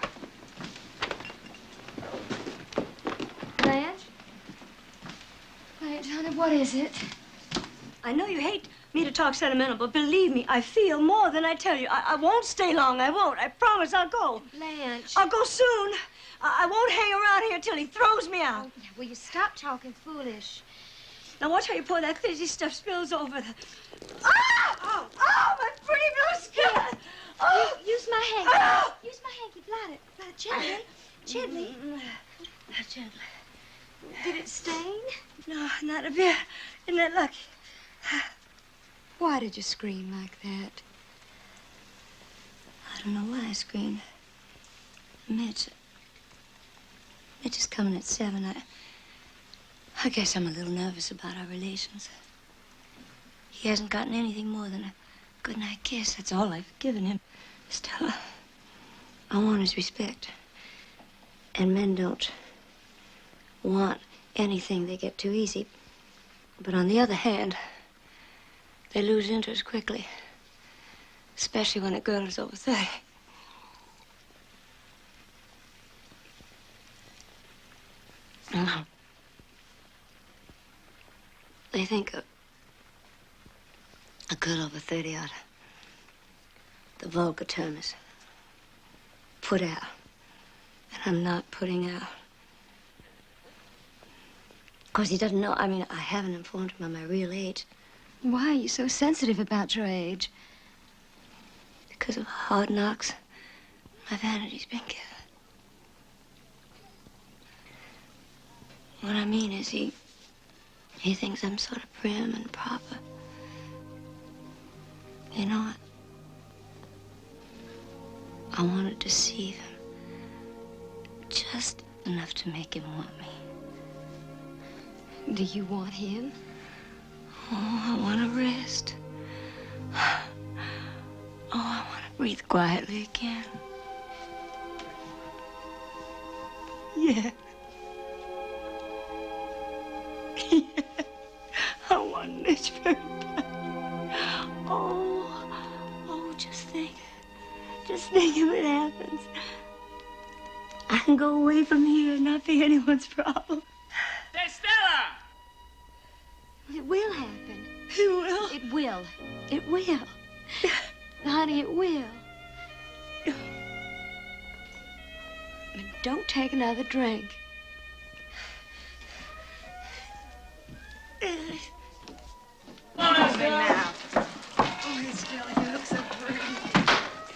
Blanche? Blanche, honey, what is it? I know you hate me to talk sentimental, but believe me, I feel more than I tell you. I won't stay long. I won't. I promise I'll go. Blanche. I'll go soon. I won't hang around here till he throws me out. Oh, will you stop talking foolish? Now watch how you pour that fizzy stuff spills over the... Ah! Oh, my pretty blue skin! Oh! Use my hanky. Ah! Use my hanky. Blot it gently. Gently. Gently. Did it stain? No, not a bit. Isn't that lucky? Why did you scream like that? I don't know why I screamed. Mitch is coming at 7. I guess I'm a little nervous about our relations. He hasn't gotten anything more than a goodnight kiss. That's all I've given him. Stella, I want his respect. And men don't want anything they get too easy. But on the other hand, they lose interest quickly. Especially when a girl is over 30. They think a girl over 30 ought to, the vulgar term is put out. And I'm not putting out. Of course, he doesn't know. I mean, I haven't informed him of my real age. Why are you so sensitive about your age? Because of hard knocks, my vanity's been killed. What I mean is he thinks I'm sort of prim and proper. You know, I wanted to deceive him. Just enough to make him want me. Do you want him? Oh, I want to rest. Oh, I want to breathe quietly again. Yeah. Yeah. I want this very bad. Oh, just think if it happens. I can go away from here and not be anyone's problem. Hey, Stella! It will happen. It will. It will. It will. Honey, it will. But don't take another drink. Now. Oh, Stella, you look so pretty.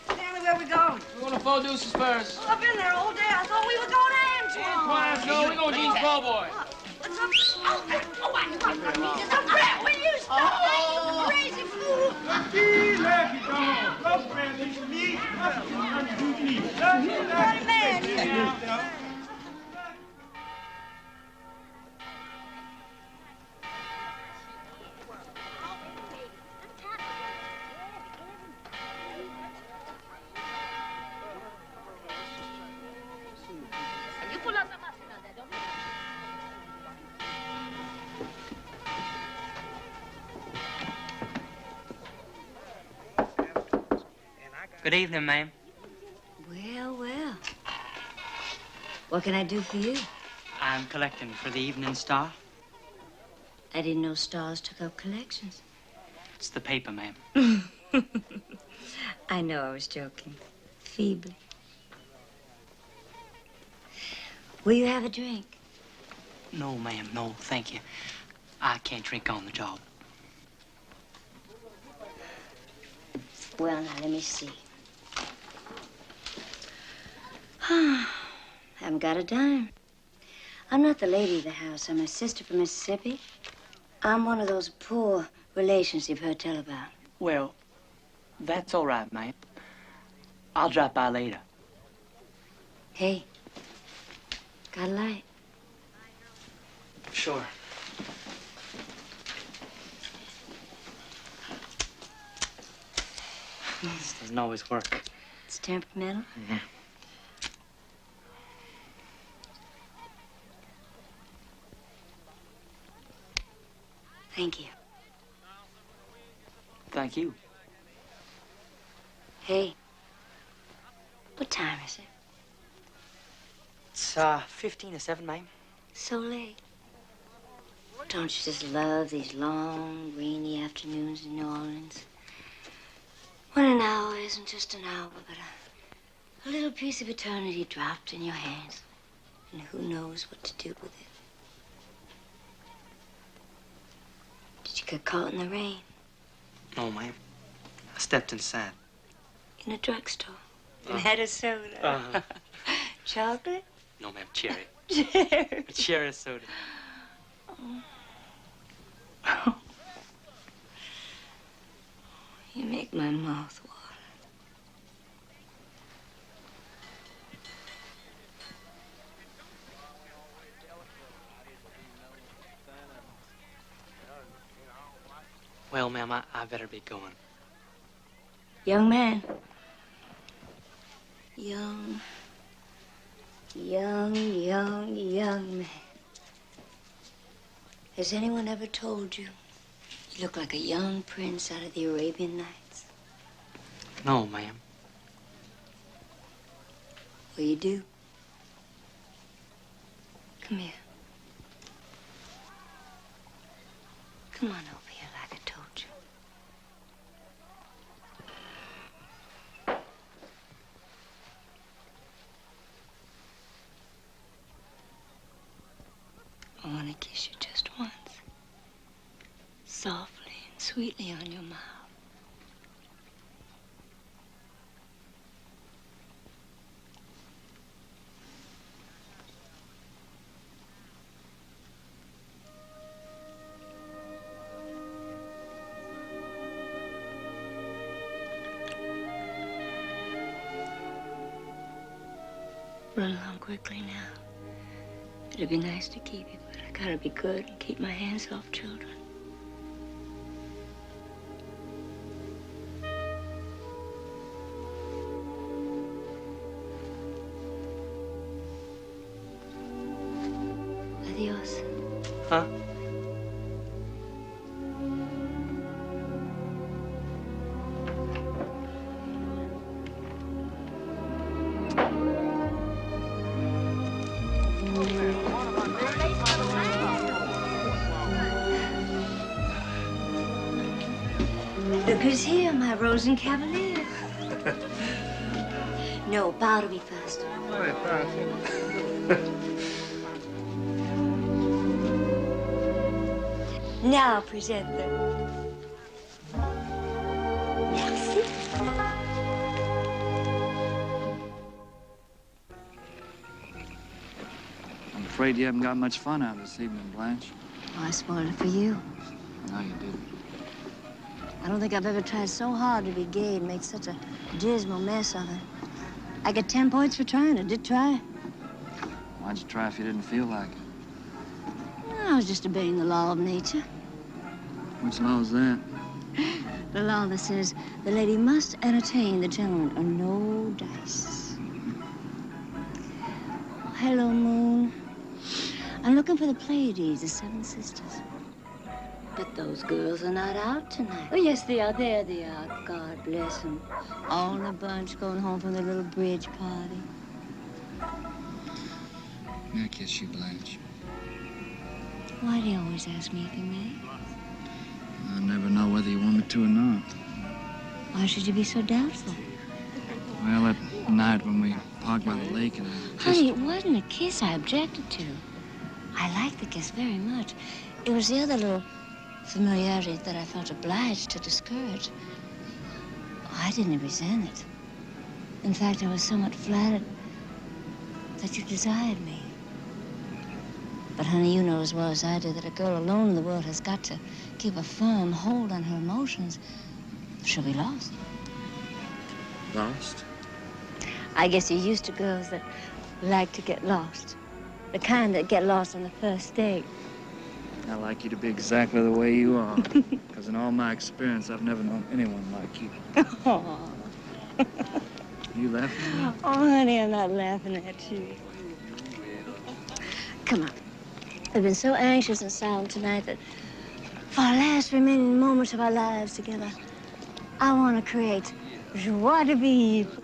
Stanley, where we going? We're going to Four Deuces first. I've been there all day. I thought we were going to Antoine. No, we're going to Jean's Ball Boy. What's up? Oh, what me? Just a brat. Will you stop that, you crazy fool? Bloody man. Good evening, ma'am. Well. What can I do for you? I'm collecting for the Evening Star. I didn't know stars took up collections. It's the paper, ma'am. I know I was joking. Feebly. Will you have a drink? No, ma'am, no, thank you. I can't drink on the job. Well, now, let me see. Haven't got a dime. I'm not the lady of the house. I'm a sister from Mississippi. I'm one of those poor relations you've heard tell about. Well, that's all right, ma'am. I'll drop by later. Hey, got a light? Sure. This doesn't always work. It's temperamental. Mm-hmm. Thank you. Thank you. Hey, what time is it? It's 15 to 7, ma'am. So late. Don't you just love these long, rainy afternoons in New Orleans? When an hour isn't just an hour, but a little piece of eternity dropped in your hands. And who knows what to do with it. Did you get caught in the rain? No, ma'am. I stepped inside. In a drugstore? And had a soda? Chocolate? No, ma'am, cherry. Cherry. A cherry soda. Oh. You make my mouth water. Well, ma'am, I better be going. Young man. Young man. Has anyone ever told you you look like a young prince out of the Arabian Nights? No, ma'am. Well, you do. Come here. Come on over here like I told you. I want to kiss you just once. Softly and sweetly on your mouth. run along quickly now. It'd be nice to keep you, but I gotta be good and keep my hands off children. Adios. Huh? Look who's here, my Rosen Cavalier. No, bow to me first. Now present them. Merci. I'm afraid you haven't got much fun out of this evening, Blanche. Oh, I spoiled it for you. No, you didn't. I don't think I've ever tried so hard to be gay and make such a dismal mess of it. I get 10 points for trying. I did try. Why'd you try if you didn't feel like it? I was just obeying the law of nature. Which law is that? The law that says the lady must entertain the gentleman on no dice. Oh, hello, Moon. I'm looking for the Pleiades, the Seven Sisters. But those girls are not out tonight. Oh, yes, they are. There they are. God bless them. All in a bunch going home from their little bridge party. May I kiss you, Blanche? Why do you always ask me if you may? I never know whether you want me to or not. Why should you be so doubtful? Well, that night when we parked by the lake and I kissed Honey, it wasn't a kiss I objected to. I liked the kiss very much. It was the other little familiarity that I felt obliged to discourage. Oh, I didn't resent it. In fact, I was somewhat flattered that you desired me. But, honey, you know as well as I do that a girl alone in the world has got to keep a firm hold on her emotions. She'll be lost. Lost? I guess you're used to girls that like to get lost. The kind that get lost on the first date. I like you to be exactly the way you are. Because in all my experience, I've never known anyone like you. Oh. You laughing? Oh, honey, I'm not laughing at you. Come on. We've been so anxious and silent tonight that for our last remaining moments of our lives together, I want to create joie de vivre.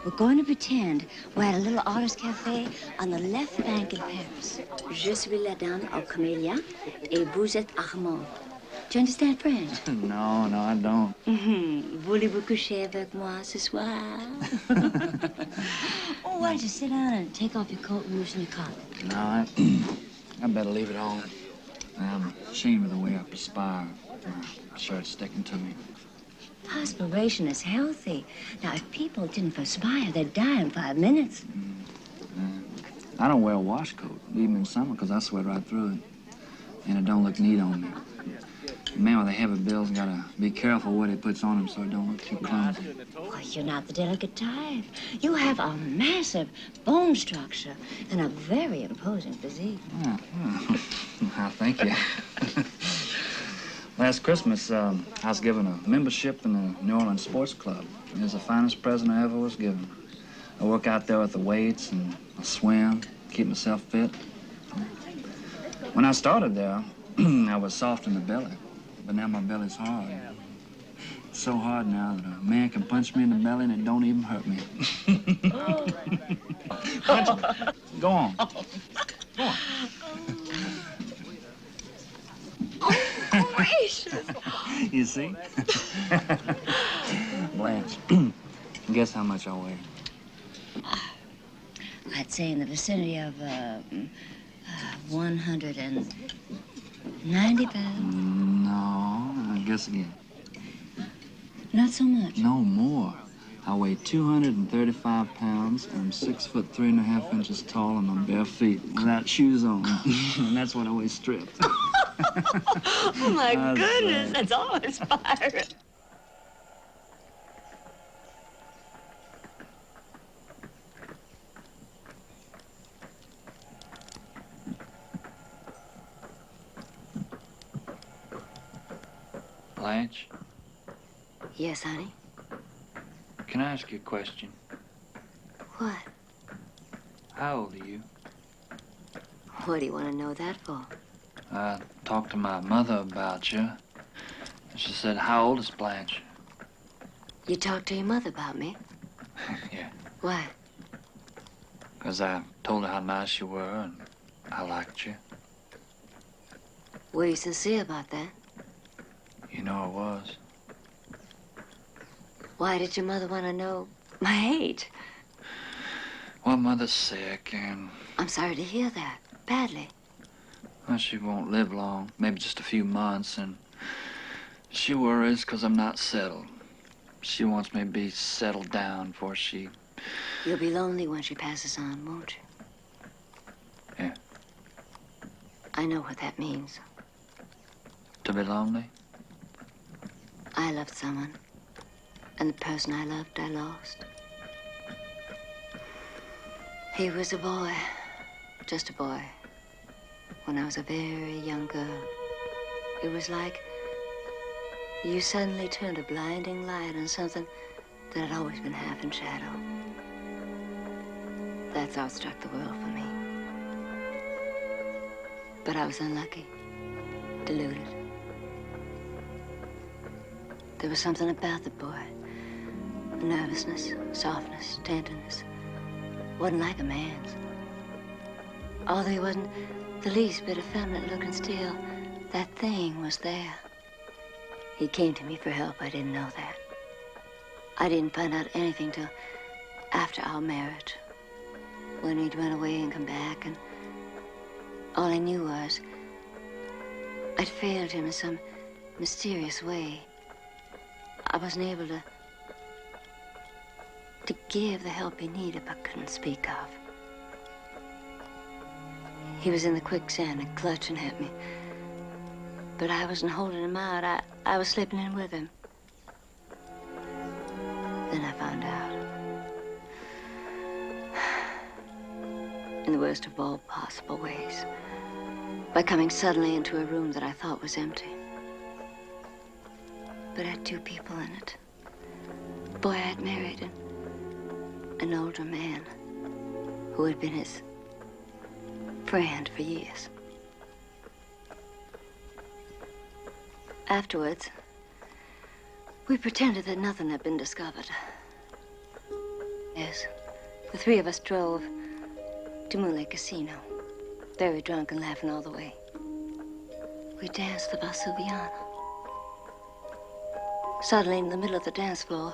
We're going to pretend we're at a little artist cafe on the left bank in Paris. Je suis la dame au camélia et vous êtes Armand. Do you understand French? No, I don't. Voulez-vous coucher avec moi ce soir? Oh, why don't you sit down and take off your coat and loosen your collar? No, I better leave it on. I'm ashamed of the way I perspire. My shirt's sticking to me. Perspiration is healthy. Now, if people didn't perspire, they'd die in 5 minutes. I don't wear a wash coat, even in summer, because I sweat right through it. And it don't look neat on me. The man with the heavy bills gotta be careful what he puts on him so it don't look too clumsy. Well, you're not the delicate type. You have a massive bone structure and a very imposing physique. Oh, thank you. Last Christmas, I was given a membership in the New Orleans Sports Club. It was the finest present I ever was given. I work out there with the weights and I swim, keep myself fit. When I started there, I was soft in the belly, but now my belly's hard. It's so hard now that a man can punch me in the belly and it don't even hurt me. Punch me. Go on. Go on. Gracious. You see? Blanche, guess how much I weigh? I'd say in the vicinity of 190 pounds. No, guess again. Not so much. No more. I weigh 235 pounds. I'm 6 foot 3.5 inches tall and I'm bare feet without shoes on. And that's when I weigh stripped. Oh, my goodness, that's all inspiring. Blanche, Yes, honey? can I ask you a question? What? How old are you? What do you want to know that for? I talked to my mother about you. She said, how old is Blanche? You talked to your mother about me? Yeah. Why? Because I told her how nice you were and I liked you. Were you sincere about that? You know I was. Why did your mother want to know my age? Well, Mother's sick and, I'm sorry to hear that. Badly. well, she won't live long. Maybe just a few months. And she worries because I'm not settled. She wants me to be settled down before she... You'll be lonely when she passes on, won't you? Yeah. I know what that means. To be lonely? I loved someone, and the person I loved, I lost. He was a boy, just a boy, when I was a very young girl. It was like you suddenly turned a blinding light on something that had always been half in shadow. That's how it struck the world for me. But I was unlucky, deluded. There was something about the boy. Nervousness, softness, tenderness. Wasn't like a man's. Although he wasn't the least bit effeminate looking still, that thing was there. He came to me for help. I didn't know that. I didn't find out anything till after our marriage, when he'd run away and come back, and all I knew was I'd failed him in some mysterious way. I wasn't able to give the help he needed but couldn't speak of. He was in the quicksand and clutching at me. But I wasn't holding him out. I was slipping in with him. Then I found out. In the worst of all possible ways. By coming suddenly into a room that I thought was empty. But had two people in it. The boy I had married and an older man who had been his friend for years. Afterwards, we pretended that nothing had been discovered. Yes, the three of us drove to Moonlight Casino, very drunk and laughing all the way. We danced the Valsuviana. Suddenly, in the middle of the dance floor,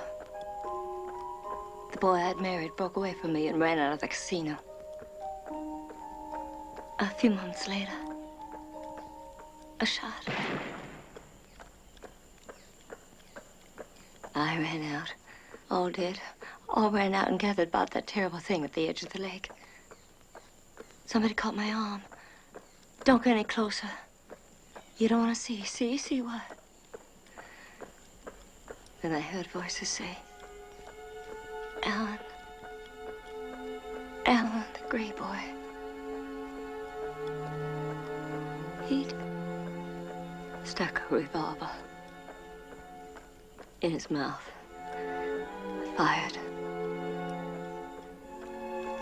the boy I had married broke away from me and ran out of the casino. A few months later, a shot. I ran out. All did. All ran out and gathered about that terrible thing at the edge of the lake. Somebody caught my arm. Don't get any closer. You don't want to see. See what? Then I heard voices say, Alan, the gray boy. He'd stuck a revolver in his mouth, fired,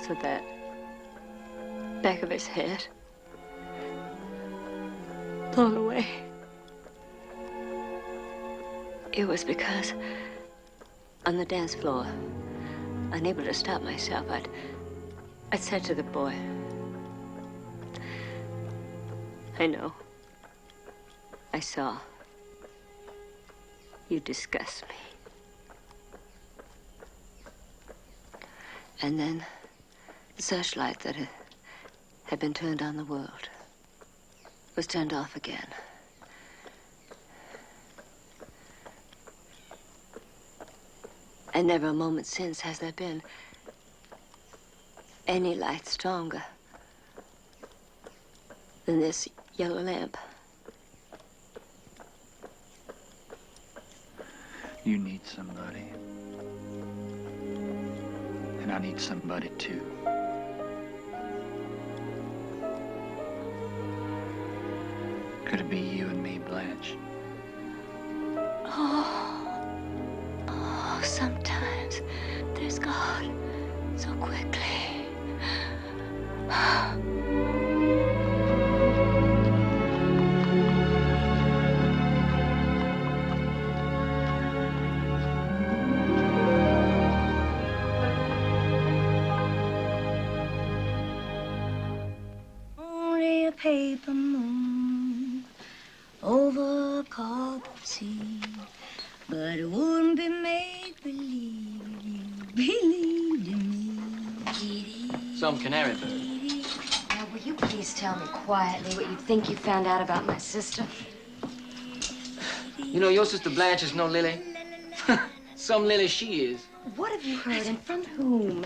so that back of his head blown away. It was because on the dance floor, unable to stop myself, I'd said to the boy, I know. I saw. You disgust me. And then the searchlight that had been turned on the world was turned off again. And never a moment since has there been any light stronger than this yellow lamp. You need somebody. And I need somebody too. Could it be you and me, Blanche? God, so quickly. Only a paper moon over a carpet sea, but it wouldn't be made believe you believed in me. Some canary bird. Now, will you please tell me quietly what you think you found out about my sister? You know, your sister Blanche is no Lily. Some Lily she is. What have you heard and from whom?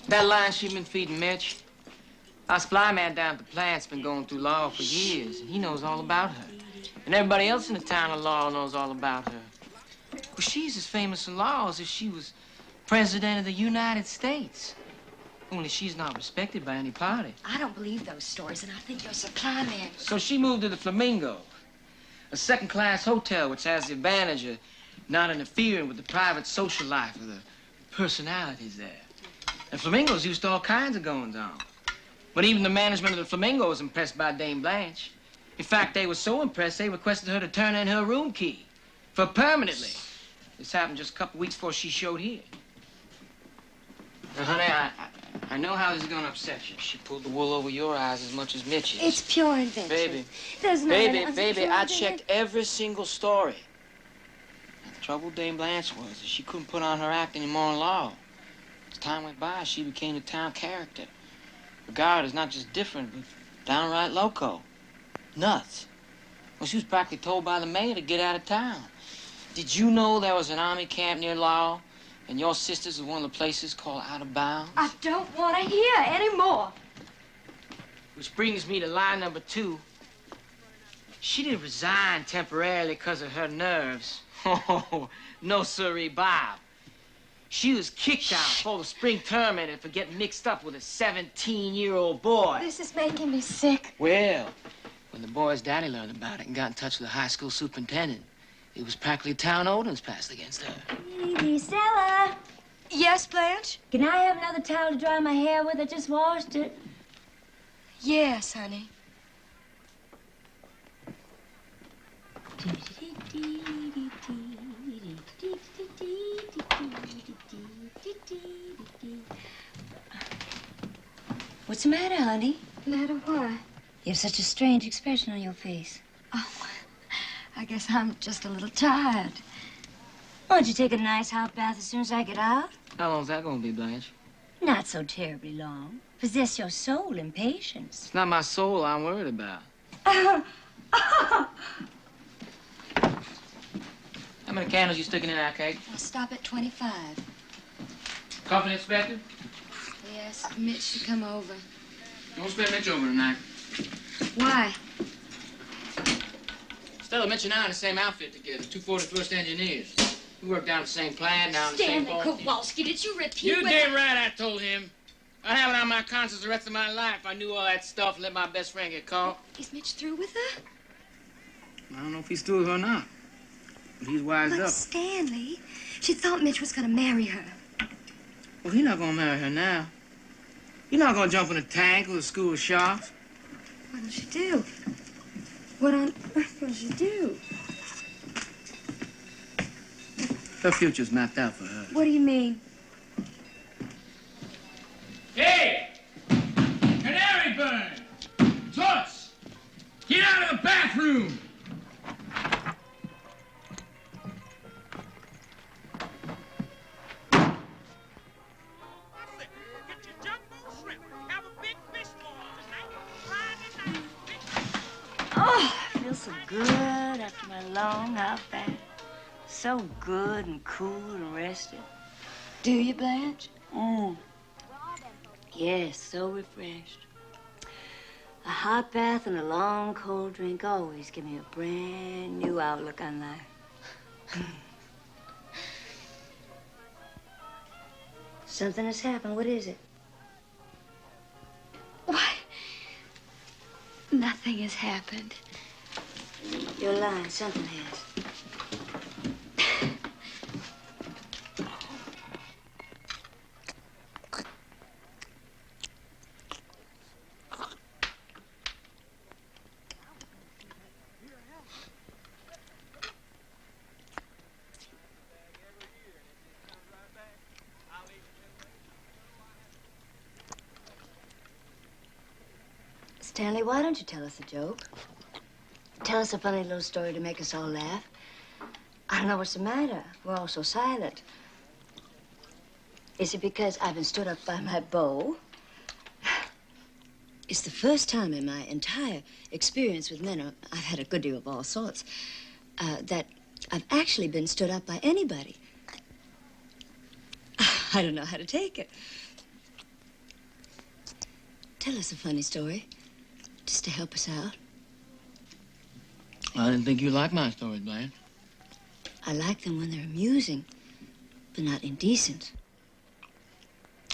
That line she been feeding Mitch. Our supply man down at the plant's been going through Laurel for years, and he knows all about her. And everybody else in the town of Laurel knows all about her. Well, she's as famous in Laurel as if she was president of the United States. Only she's not respected by any party. I don't believe those stories, and I think your supply man... So she moved to the Flamingo, a second-class hotel which has the advantage of not interfering with the private social life of the personalities there. And Flamingo's used to all kinds of goings-on. But even the management of the Flamingo was impressed by Dame Blanche. In fact, they were so impressed, they requested her to turn in her room key for permanently. This happened just a couple weeks before she showed here. Now, honey, I know how this is going to upset you. She pulled the wool over your eyes as much as Mitch's. It's pure invention. Baby, There's no baby, I checked every single story. And the trouble with Dame Blanche was that she couldn't put on her act anymore in Laurel. As time went by, she became the town character. Regarded as not just different, but downright loco. Nuts. Well, she was practically told by the mayor to get out of town. Did you know there was an army camp near Laurel, and your sister's was one of the places called Out of Bounds? I don't want to hear any more. Which brings me to line number 2. She didn't resign temporarily because of her nerves. Oh, no sirree, Bob. She was kicked out before the spring term ended for getting mixed up with a 17-year-old boy. This is making me sick. Well, when the boy's daddy learned about it and got in touch with the high school superintendent, it was practically a town ordinance passed against her. Stella, Yes, Blanche? can I have another towel to dry my hair with? I just washed it. Yes, honey. What's the matter, honey? Matter what? You have such a strange expression on your face. Oh, I guess I'm just a little tired. Why don't you take a nice hot bath as soon as I get out? How long's that gonna be, Blanche? Not so terribly long. Possess your soul in patience. It's not my soul I'm worried about. How many candles you sticking in that cake? I'll stop at 25. Company expected? Yes, Mitch should come over. Don't spend Mitch over tonight. Why? Stella, Mitch and I in the same outfit together, 241st Engineers. We work down the same plan, down the same Stanley ball. Kowalski, did you repeat You what... damn right I told him. I'd have it on my conscience the rest of my life if I knew all that stuff and let my best friend get caught. Is Mitch through with her? I don't know if he's through with her or not. But he's wised But up. Stanley, she thought Mitch was going to marry her. Well, he's not gonna marry her now. You're not gonna jump in a tank with a school of sharks. What'll she do? What on earth will she do? Her future's mapped out for her. What do you mean? Hey! Canary bird! Toots! Get out of the bathroom! Oh, I feel so good after my long hot bath. So good and cool and rested. Do you, Blanche? Yes, so refreshed. A hot bath and a long cold drink always give me a brand new outlook on life. Something has happened. What is it? Why? Nothing has happened. You're lying. Something has. Stanley, why don't you tell us a joke? Tell us a funny little story to make us all laugh. I don't know what's the matter. We're all so silent. Is it because I've been stood up by my beau? It's the first time in my entire experience with men, I've had a good deal of all sorts, that I've actually been stood up by anybody. I don't know how to take it. Tell us a funny story, just to help us out. I didn't think you liked my stories, Blanche. I like them when they're amusing, but not indecent.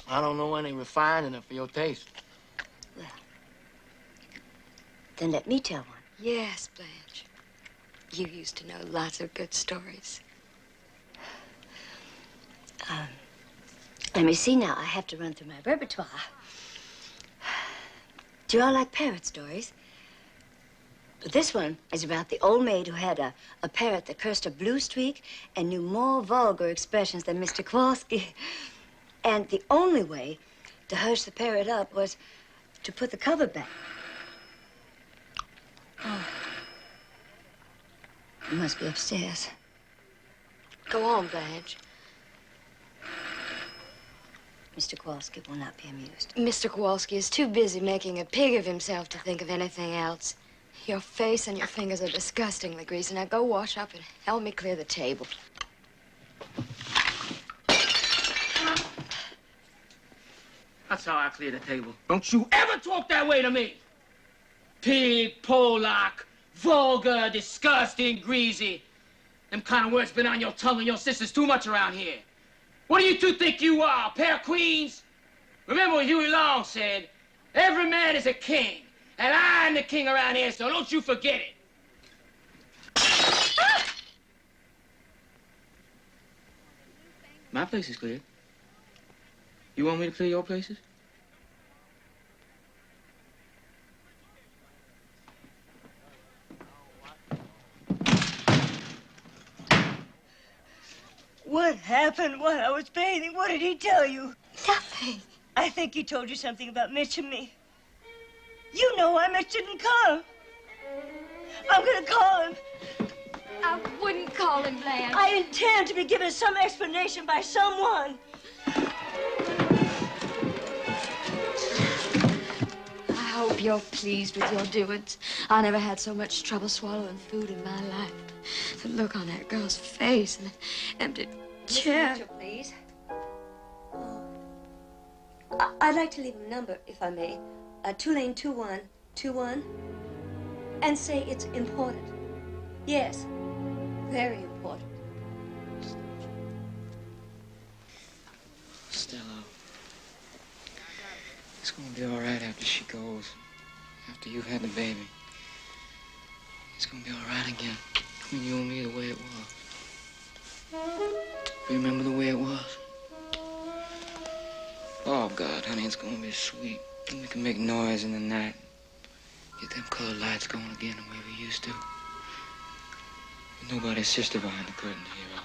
I don't know any refined enough for your taste. Well, then let me tell one. Yes, Blanche. You used to know lots of good stories. Let me see now. I have to run through my repertoire. Do you all like parrot stories? But this one is about the old maid who had a parrot that cursed a blue streak and knew more vulgar expressions than Mr. Kowalski. And the only way to hush the parrot up was to put the cover back. Oh. It must be upstairs. Go on, Blanche. Mr. Kowalski will not be amused. Mr. Kowalski is too busy making a pig of himself to think of anything else. Your face and your fingers are disgustingly greasy. Now go wash up and help me clear the table. That's how I clear the table. Don't you ever talk that way to me! Pig, Polak, vulgar, disgusting, greasy. Them kind of words been on your tongue and your sisters too much around here. What do you two think you are, a pair of queens? Remember what Huey Long said, every man is a king, and I'm the king around here, so don't you forget it. My place is cleared. You want me to clear your places? What happened while I was painting? What did he tell you? Nothing. I think he told you something about Mitch and me. You know why Mitch didn't come. I'm gonna call him. I wouldn't call him, Blanche. I intend to be given some explanation by someone. I hope you're pleased with your doings. I never had so much trouble swallowing food in my life. The look on that girl's face and the empty chair. Mitchell, please. I'd like to leave a number, if I may. 2-lane 2121. And say it's important. Yes, very important. Stella, it's gonna be all right after she goes. After you've had the baby. It's gonna be all right again. Between you and me the way it was. You remember the way it was? Oh, God, honey, it's gonna be sweet. And we can make noise in the night. Get them colored lights going again the way we used to. With nobody's sister behind the curtain here.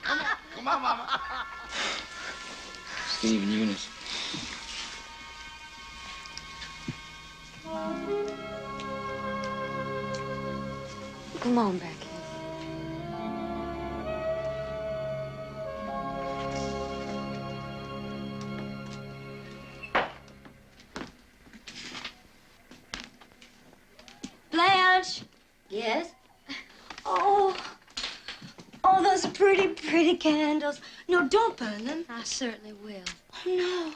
Come on, Mama. Steve and Eunice. Come on, Becky. Blanche! Yes? Oh, those pretty, pretty candles. No, don't burn them. I certainly will. Oh,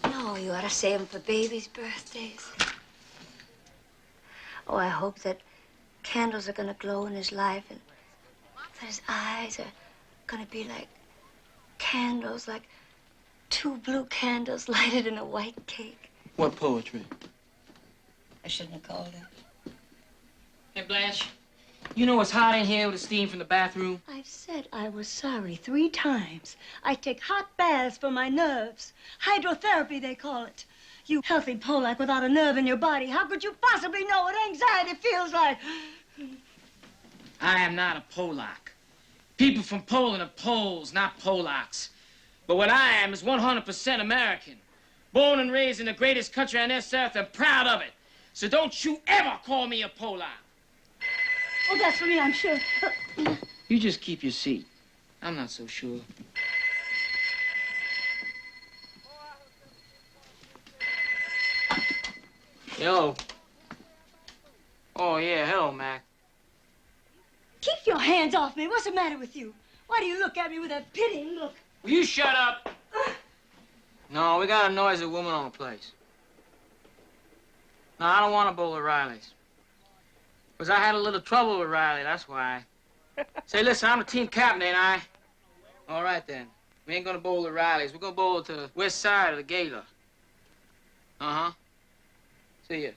no. No, you ought to save them for babies' birthdays. Oh, I hope that candles are gonna glow in his life and that his eyes are gonna be like candles, like 2 blue candles lighted in a white cake. What poetry? I shouldn't have called him. Hey, Blanche, you know it's hot in here with the steam from the bathroom? I've said I was sorry 3 times. I take hot baths for my nerves. Hydrotherapy, they call it. You healthy Polak without a nerve in your body, how could you possibly know what anxiety feels like? I am not a Polak. People from Poland are Poles, not Polacks. But what I am is 100% American. Born and raised in the greatest country on this earth and proud of it. So don't you ever call me a Polar. Oh, that's for me, I'm sure. You just keep your seat. I'm not so sure. Hello. Oh, yeah, hello, Mac. Keep your hands off me. What's the matter with you? Why do you look at me with that pitying look? Will you shut up? No, we got a noisy woman on the place. No, I don't want to bowl at Riley's. Because I had a little trouble with Riley, that's why. Say, listen, I'm the team captain, ain't I? All right, then. We ain't gonna bowl at Riley's. We're gonna bowl to the west side of the Gala. Uh-huh. See ya.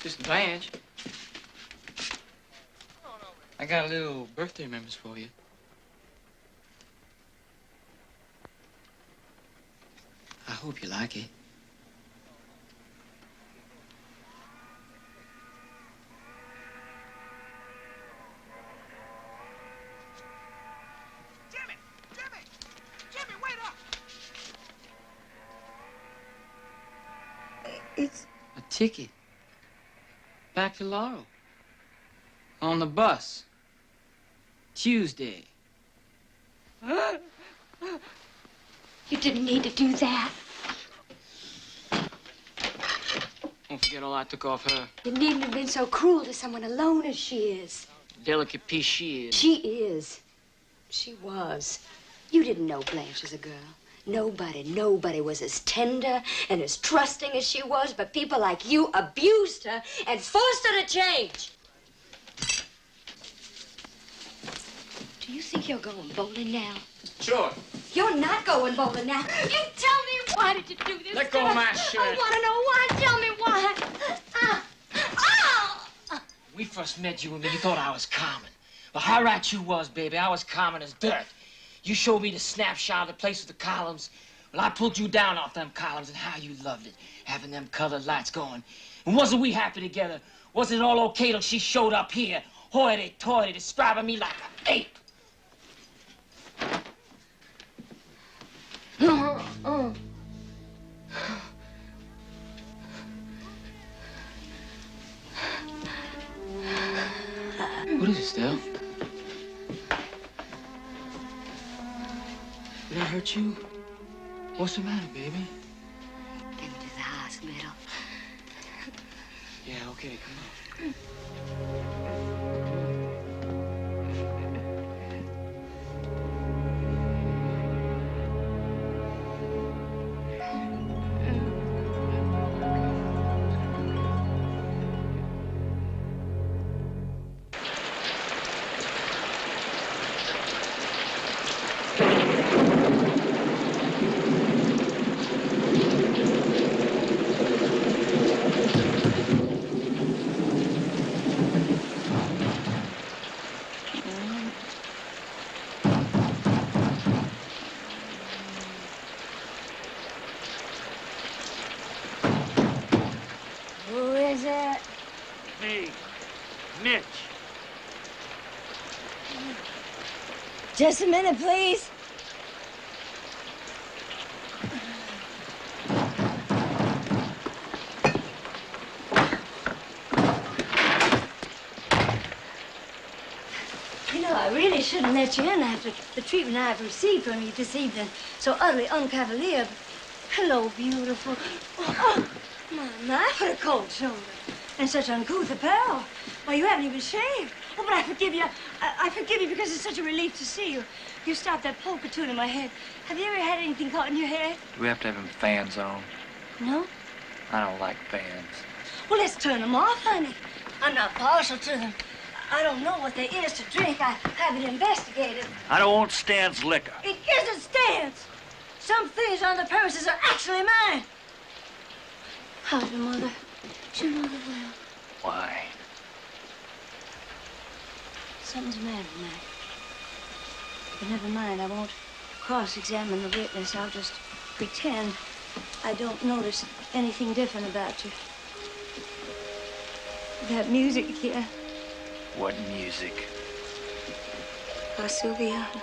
Just Blanche. I got a little birthday remembrance for you. I hope you like it. Jimmy, wait up! It's... A ticket. Back to Laurel. On the bus. Tuesday. You didn't need to do that. Don't forget all I took off her. You needn't have been so cruel to someone alone as she is. Delicate piece she is. She is. She was. You didn't know Blanche as a girl. Nobody was as tender and as trusting as she was, but people like you abused her and forced her to change. Do you think you're going bowling now? Sure. You're not going bowling now. You tell me, why did you do this? Let go of my shirt. I want to know why. Tell me why. We first met you and you thought I was common. Well, how right you was, baby. I was common as dirt. You showed me the snapshot of the place with the columns. Well, I pulled you down off them columns and how you loved it, having them colored lights going. And wasn't we happy together? Wasn't it all okay till she showed up here, hoity-toity, describing me like an ape? What is it, Stell? Did I hurt you? What's the matter, baby? Get me to the hospital. Yeah, okay, come on. Who is it? Me, Mitch. Just a minute, please. You know, I really shouldn't let you in after the treatment I've received from you this evening. So utterly uncavalier. Hello, beautiful. Oh, my, what a cold shoulder. And such uncouth apparel. Why, you haven't even shaved. Oh, but I forgive you. I forgive you because it's such a relief to see you. You stopped that polka tune in my head. Have you ever had anything caught in your head? Do we have to have them fans on? No? I don't like fans. Well, let's turn them off, honey. I'm not partial to them. I don't know what there is to drink. I haven't investigated. I don't want Stan's liquor. It isn't Stan's. Some things on the premises are actually mine. How's your mother? Is your mother well? Why? Something's the matter, Mac. But never mind. I won't cross-examine the witness. I'll just pretend I don't notice anything different about you. That music here. What music? La Subiana.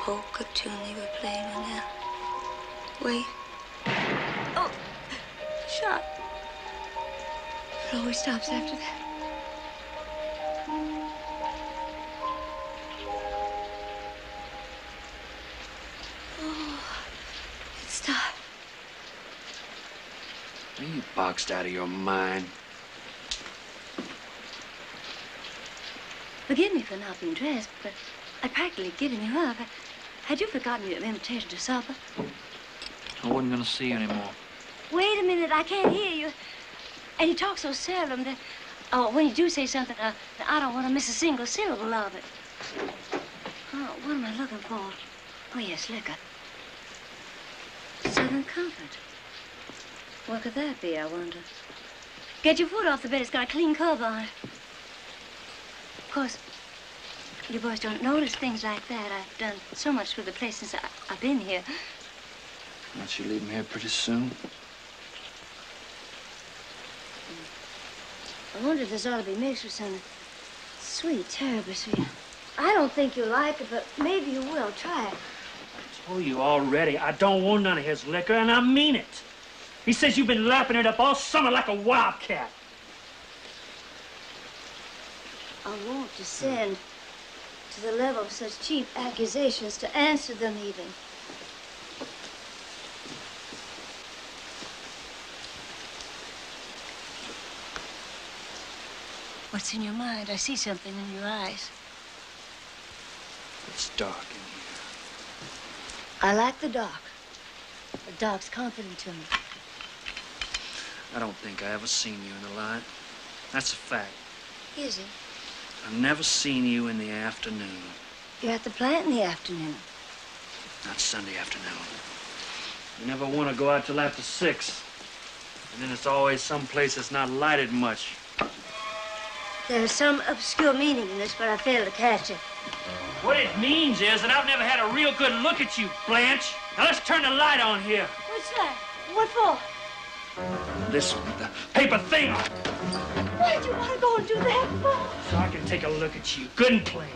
polka tune they were playing in there. Wait. Oh, shot. It always stops after that. Oh, it stopped. Are you boxed out of your mind? Forgive me for not being dressed, but I'd practically given you up. Had you forgotten your invitation to supper? I wasn't gonna see you anymore. Wait a minute, I can't hear you. And you talk so seldom that, when you do say something, I don't want to miss a single syllable of it. Oh, what am I looking for? Oh, yes, liquor. Southern Comfort. What could that be, I wonder? Get your foot off the bed. It's got a clean cover on it. Of course, you boys don't notice things like that. I've done so much for the place since I've been here. Aren't you leaving here pretty soon? I wonder if this ought to be mixed with some sweet, terribly sweet. I don't think you'll like it, but maybe you will. Try it. I told you already, I don't want none of his liquor, and I mean it. He says you've been lapping it up all summer like a wildcat. I won't descend to the level of such cheap accusations to answer them even. What's in your mind? I see something in your eyes. It's dark in here. I like the dark. The dark's comforting to me. I don't think I ever seen you in the light. That's a fact. Is it? I've never seen you in the afternoon. You're at the plant in the afternoon. Not Sunday afternoon. You never want to go out till after 6. And then it's always someplace that's not lighted much. There's some obscure meaning in this, but I fail to catch it. What it means is that I've never had a real good look at you, Blanche. Now let's turn the light on here. What's that? What for? This one, the Paper thing. Why'd you want to go and do that for? So I can take a look at you, good and plain.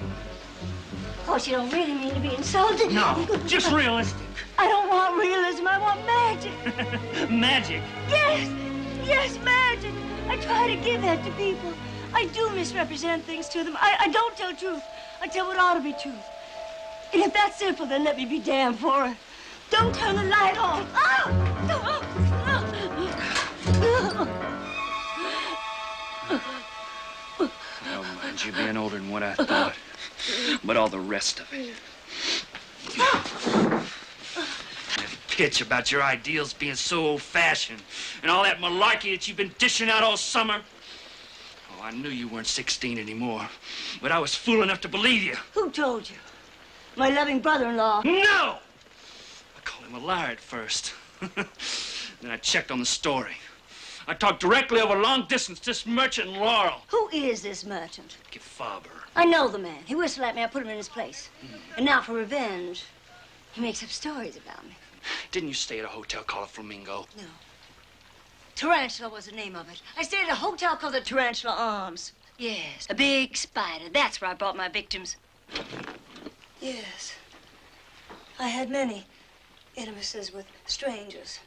Of course, you don't really mean to be insulted. No, just realistic. I don't want realism. I want magic. Magic. Yes, magic. I try to give that to people. I do misrepresent things to them. I don't tell truth. I tell what ought to be truth. And if that's simple, then let me be damned for it. Don't turn the light on. Well, mind you being older than what I thought. But all the rest of it. That pitch about your ideals being so old-fashioned and all that malarkey that you've been dishing out all summer. Oh, I knew you weren't 16 anymore, but I was fool enough to believe you. Who told you? My loving brother-in-law. No! I called him a liar at first. Then I checked on the story. I talked directly over long distance to this merchant in Laurel. Who is this merchant? Faber. I know the man. He whistled at me. I put him in his place. And now for revenge, he makes up stories about me. Didn't you stay at a hotel called the Flamingo? No. Tarantula was the name of it. I stayed at a hotel called the Tarantula Arms. Yes, a big spider. That's where I brought my victims. Yes. I had many intimacies with strangers.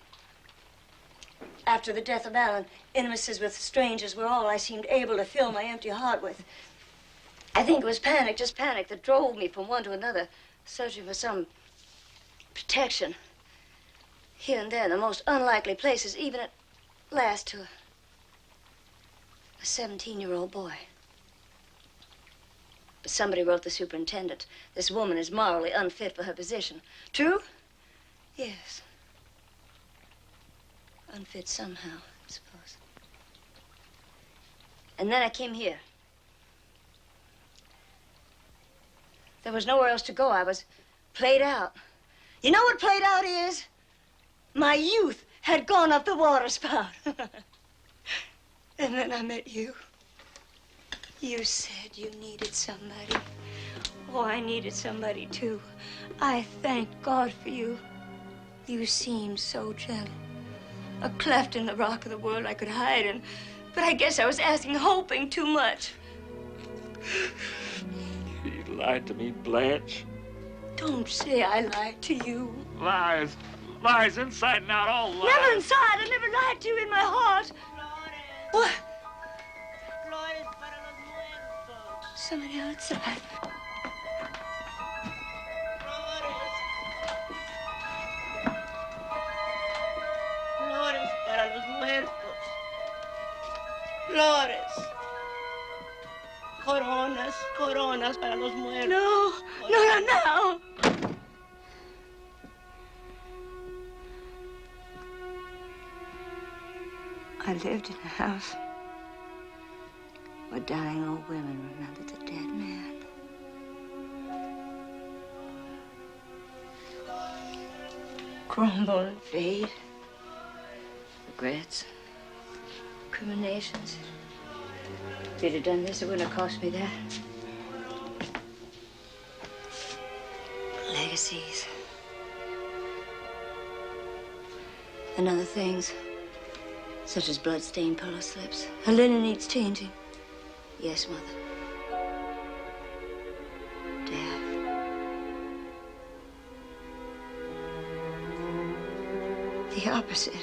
After the death of Alan, intimacies with strangers were all I seemed able to fill my empty heart with. I think it was panic, just panic, that drove me from one to another, searching for some protection. Here and there, in the most unlikely places, even at last to a 17-year-old boy. But somebody wrote the superintendent, this woman is morally unfit for her position. True? Yes. Unfit somehow, I suppose. And then I came here. There was nowhere else to go. I was played out. You know what played out is? My youth had gone up the water spout. And then I met you. You said you needed somebody. Oh, I needed somebody, too. I thank God for you. You seemed so gentle. A cleft in the rock of the world I could hide in. But I guess I was asking, hoping too much. You lied to me, Blanche. Don't say I lied to you. Lies. Lies inside and out, all lies. Never inside. I never lied to you in my heart. What? Somebody outside. Flores para los muertos. Flores. Coronas, coronas para los muertos. No, no, no, no. I lived in a house where dying old women remembered the dead man. Crumble and fade. Regrets. Recriminations. If you'd have done this, it wouldn't have cost me that. Legacies. And other things, such as blood-stained pillow slips. Her linen needs changing. Yes, Mother. Death. The opposite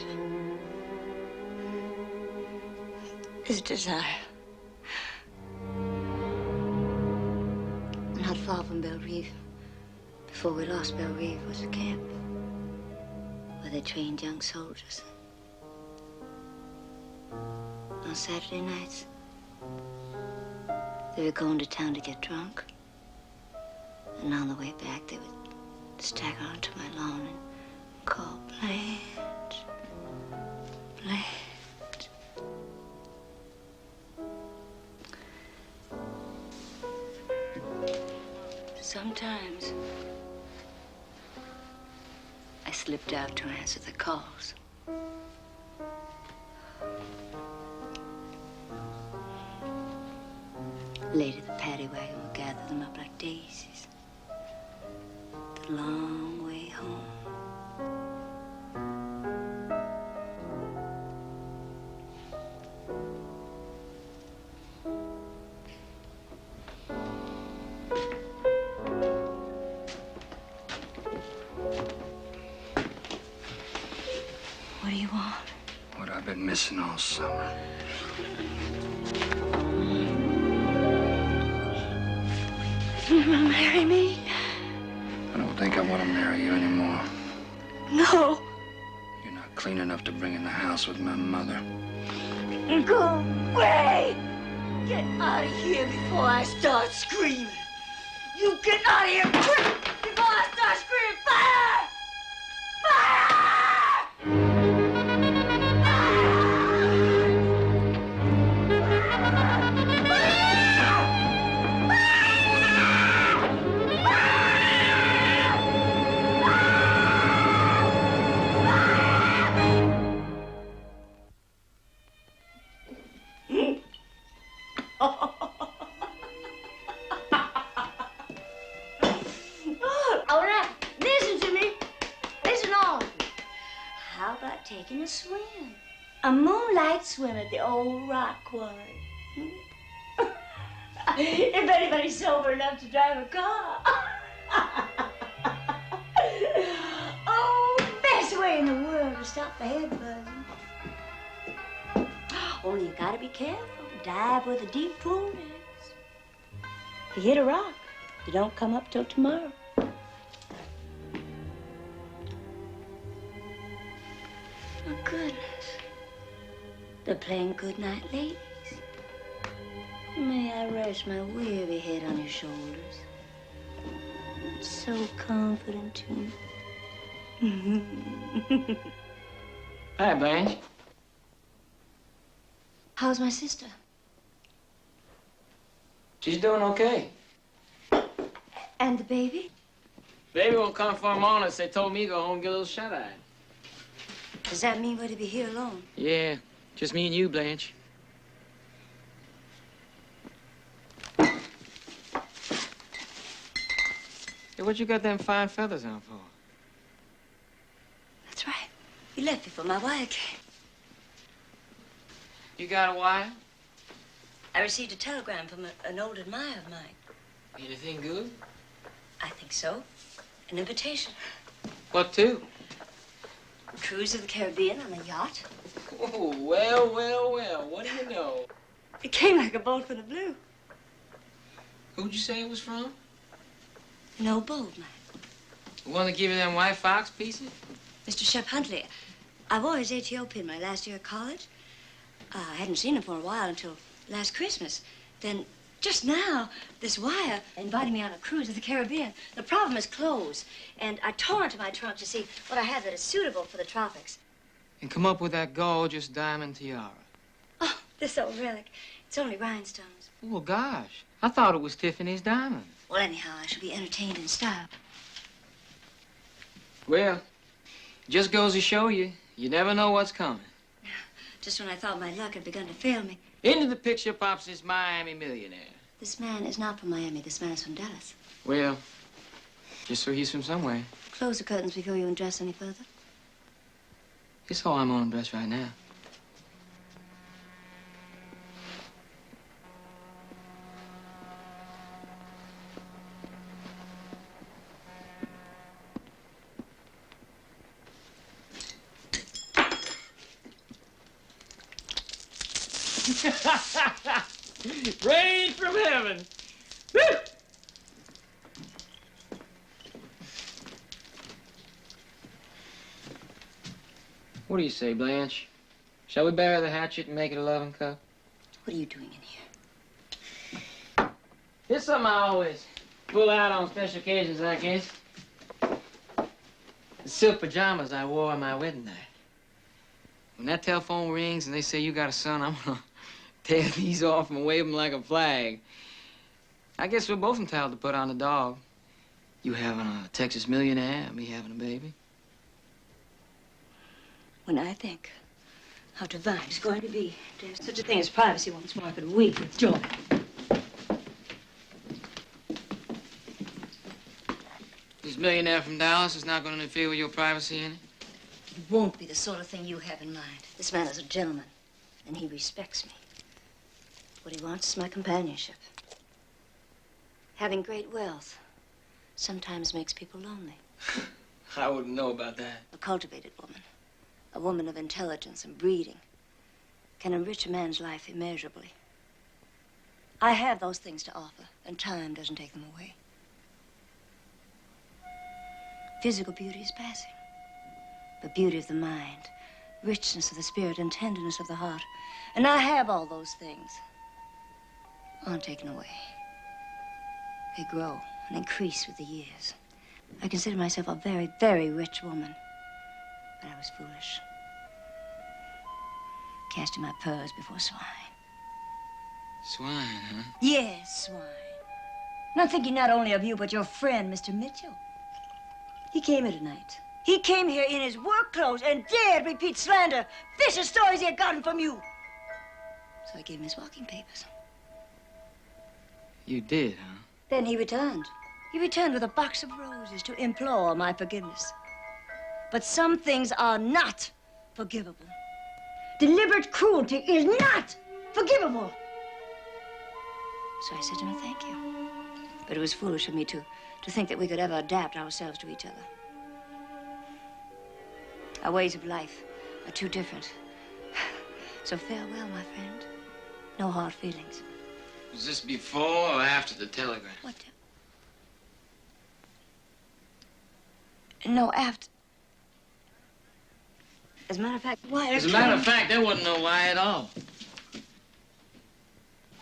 is desire. Not far from Belle Reve, before we lost Belle Reve, was a camp where they trained young soldiers. On Saturday nights, they would go into town to get drunk. And on the way back, they would stagger onto my lawn and call Blanche. Blanche. Sometimes I slipped out to answer the calls. Later, the paddy wagon would gather them up like daisies. The long way home. What do you want? What I've been missing all summer. You want to marry me? I don't think I want to marry you anymore. No. You're not clean enough to bring in the house with my mother. Go away! Get out of here before I start screaming. You get out of here quick before I start screaming. Fire! All right, listen to me. Listen all of you. How about taking a swim? A moonlight swim at the old rock quarry. If anybody's sober enough to drive a car. Oh, best way in the world to stop the head buzzing. Only you gotta be careful. Dive where the deep pool is. If you hit a rock, you don't come up till tomorrow. Oh, goodness. They're playing goodnight ladies. May I rest my weary head on your shoulders? It's so confident to me. Hi, Blanche. How's my sister? She's doing okay. And the baby? Baby won't come for a moment. They told me to go home and get a little shut-eye. Does that mean we're to be here alone? Yeah, just me and you, Blanche. Hey, what you got them fine feathers on for? That's right. He left before my wire came. You got a wire? I received a telegram from an old admirer of mine. Anything good? I think so. An invitation. What to? Cruise of the Caribbean on a yacht. Oh, well, well, well. What do you know? It came like a bolt from the blue. Who'd you say it was from? An old bold man. The one that give you them white fox pieces? Mr. Shep Huntley. I wore his Ethiopian my last year at college. I hadn't seen him for a while until last Christmas. Then, just now, this wire invited me on a cruise to the Caribbean. The problem is clothes, and I tore into my trunk to see what I have that is suitable for the tropics. And come up with that gorgeous diamond tiara. Oh, this old relic. It's only rhinestones. Oh, gosh. I thought it was Tiffany's diamond. Well, anyhow, I shall be entertained in style. Well, just goes to show you, you never know what's coming. Just when I thought my luck had begun to fail me. Into the picture pops this Miami millionaire. This man is not from Miami. This man is from Dallas. Well, just so he's from somewhere. Close the curtains before you undress any further. It's all I'm on dress right now. Rain from heaven. Woo! What do you say, Blanche? Shall we bury the hatchet and make it a loving cup? What are you doing in here? It's something I always pull out on special occasions, I guess. The silk pajamas I wore on my wedding night. When that telephone rings and they say you got a son, I'm gonna tear these off and wave them like a flag. I guess we're both entitled to put on the dog. You having a Texas millionaire, and me having a baby. When I think how divine it's going to be to have such a thing as privacy once more, I could weep with joy. This millionaire from Dallas is not going to interfere with your privacy any? It won't be the sort of thing you have in mind. This man is a gentleman, and he respects me. What he wants is my companionship. Having great wealth sometimes makes people lonely. I wouldn't know about that. A cultivated woman, a woman of intelligence and breeding, can enrich a man's life immeasurably. I have those things to offer, and time doesn't take them away. Physical beauty is passing, but beauty of the mind, richness of the spirit, and tenderness of the heart. And I have all those things. Aren't taken away. They grow and increase with the years. I consider myself a very, very rich woman. But I was foolish. Casting my pearls before swine. Swine, huh? Yes, swine. And I'm thinking not only of you, but your friend, Mr. Mitchell. He came here tonight. He came here in his work clothes and dared repeat slander, vicious stories he had gotten from you. So I gave him his walking papers. You did, huh? Then he returned. He returned with a box of roses to implore my forgiveness. But some things are not forgivable. Deliberate cruelty is not forgivable. So I said to him, thank you. But it was foolish of me to think that we could ever adapt ourselves to each other. Our ways of life are too different. So farewell, my friend. No hard feelings. Was this before or after the telegram? What? No, after. As a matter of fact, why? As a matter of fact, there wasn't no why at all.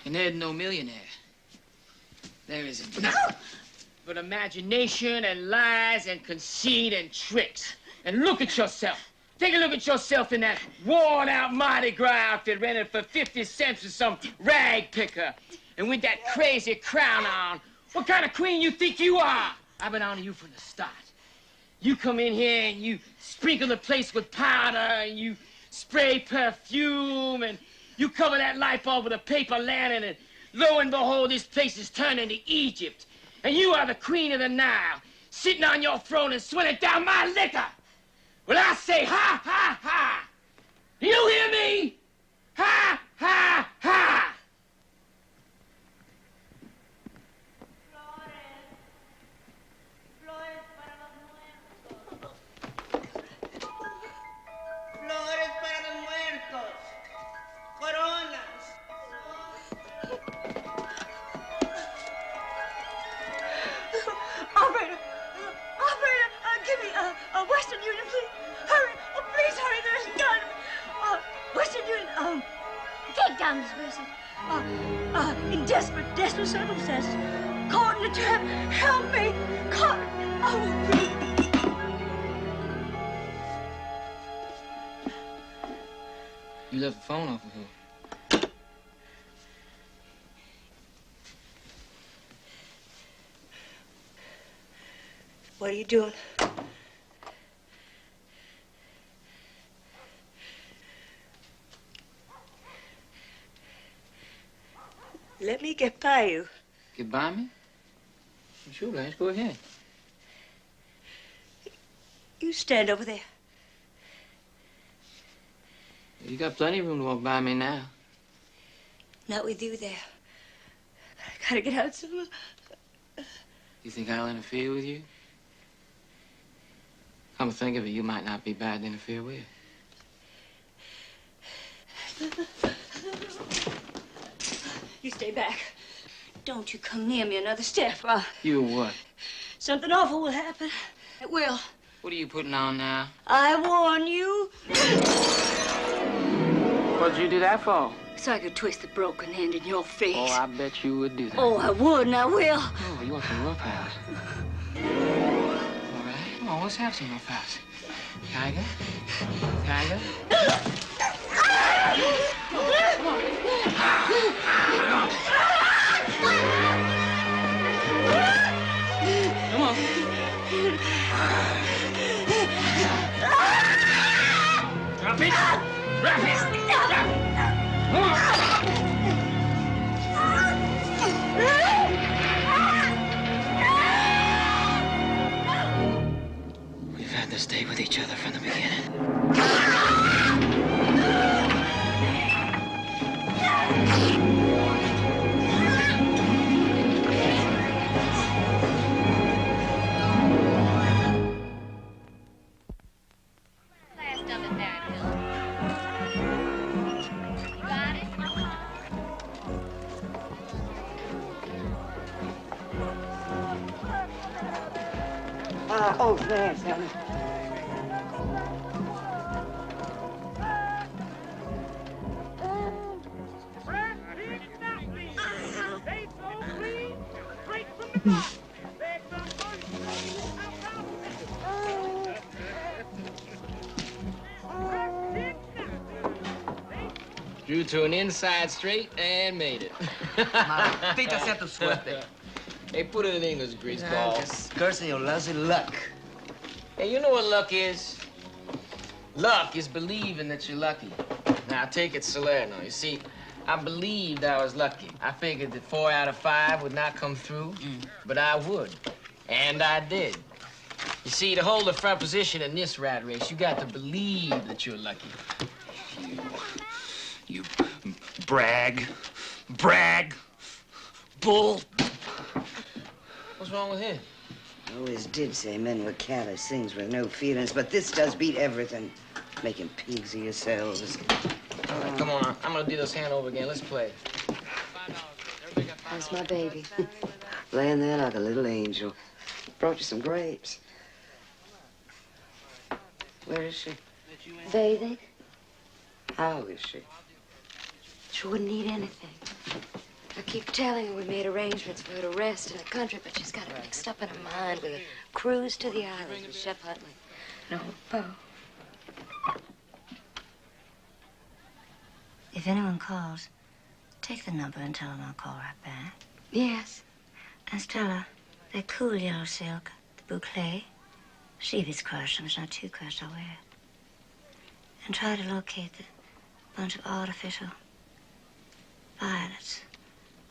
And there's no millionaire. There isn't. No. But imagination and lies and conceit and tricks. And look at yourself. Take a look at yourself in that worn-out Mardi Gras outfit rented for 50 cents from some rag picker. And with that crazy crown on. What kind of queen you think you are? I've been on to you from the start. You come in here and you sprinkle the place with powder and you spray perfume and you cover that light bulb with a paper lantern and lo and behold, this place is turned into Egypt. And you are the queen of the Nile, sitting on your throne and swilling down my liquor. Well, I say ha, ha, ha. Do you hear me? Ha, ha, ha. desperate circumstances. Caught in a trap. Help me. Caught. Oh. You left the phone off of her. What are you doing? Let me get by you. Get by me? Sure, Blanche, go ahead. You stand over there. You got plenty of room to walk by me now. Not with you there. I gotta get out somewhere. You think I'll interfere with you? Come to think of it, you might not be bad to interfere with. You stay back. Don't you come near me another step. You what? Something awful will happen. It will. What are you putting on now? I warn you. What'd you do that for? So I could twist the broken end in your face. Oh, I bet you would do that. Oh, I would and I will. Oh, you want some rough house? All right, come on, let's have some rough house. Tiger? Tiger? Come on. Drop it! Drop it! Come on! We've had to stay with each other from the beginning. Oh, thanks, honey. Drew to an inside straight and made it. Maldita sea tu suerte. Hey, put it in English, greaseball. Just cursing your lousy luck. Hey, you know what luck is? Luck is believing that you're lucky. Now, take it Salerno. You see, I believed I was lucky. I figured that 4 out of 5 would not come through, but I would. And I did. You see, to hold the front position in this rat race, you got to believe that you're lucky. You brag, bull. What's wrong with him? I always did say men were callous things with no feelings, but this does beat everything. Making pigs of yourselves. All right, come on. I'm gonna do this hand over again. Let's play. How's my baby? Laying there like a little angel. Brought you some grapes. Where is she? Bathing? How is she? She wouldn't eat anything. I keep telling her we made arrangements for her to rest in the country, but she's got it mixed up in her mind with a cruise to the islands with Chef Huntley. No, Bo. If anyone calls, take the number and tell them I'll call right back. Yes. And tell her they're cool yellow silk, the boucle. See if it's crushed, and if it's not too crushed, I'll wear it. And try to locate the bunch of artificial violets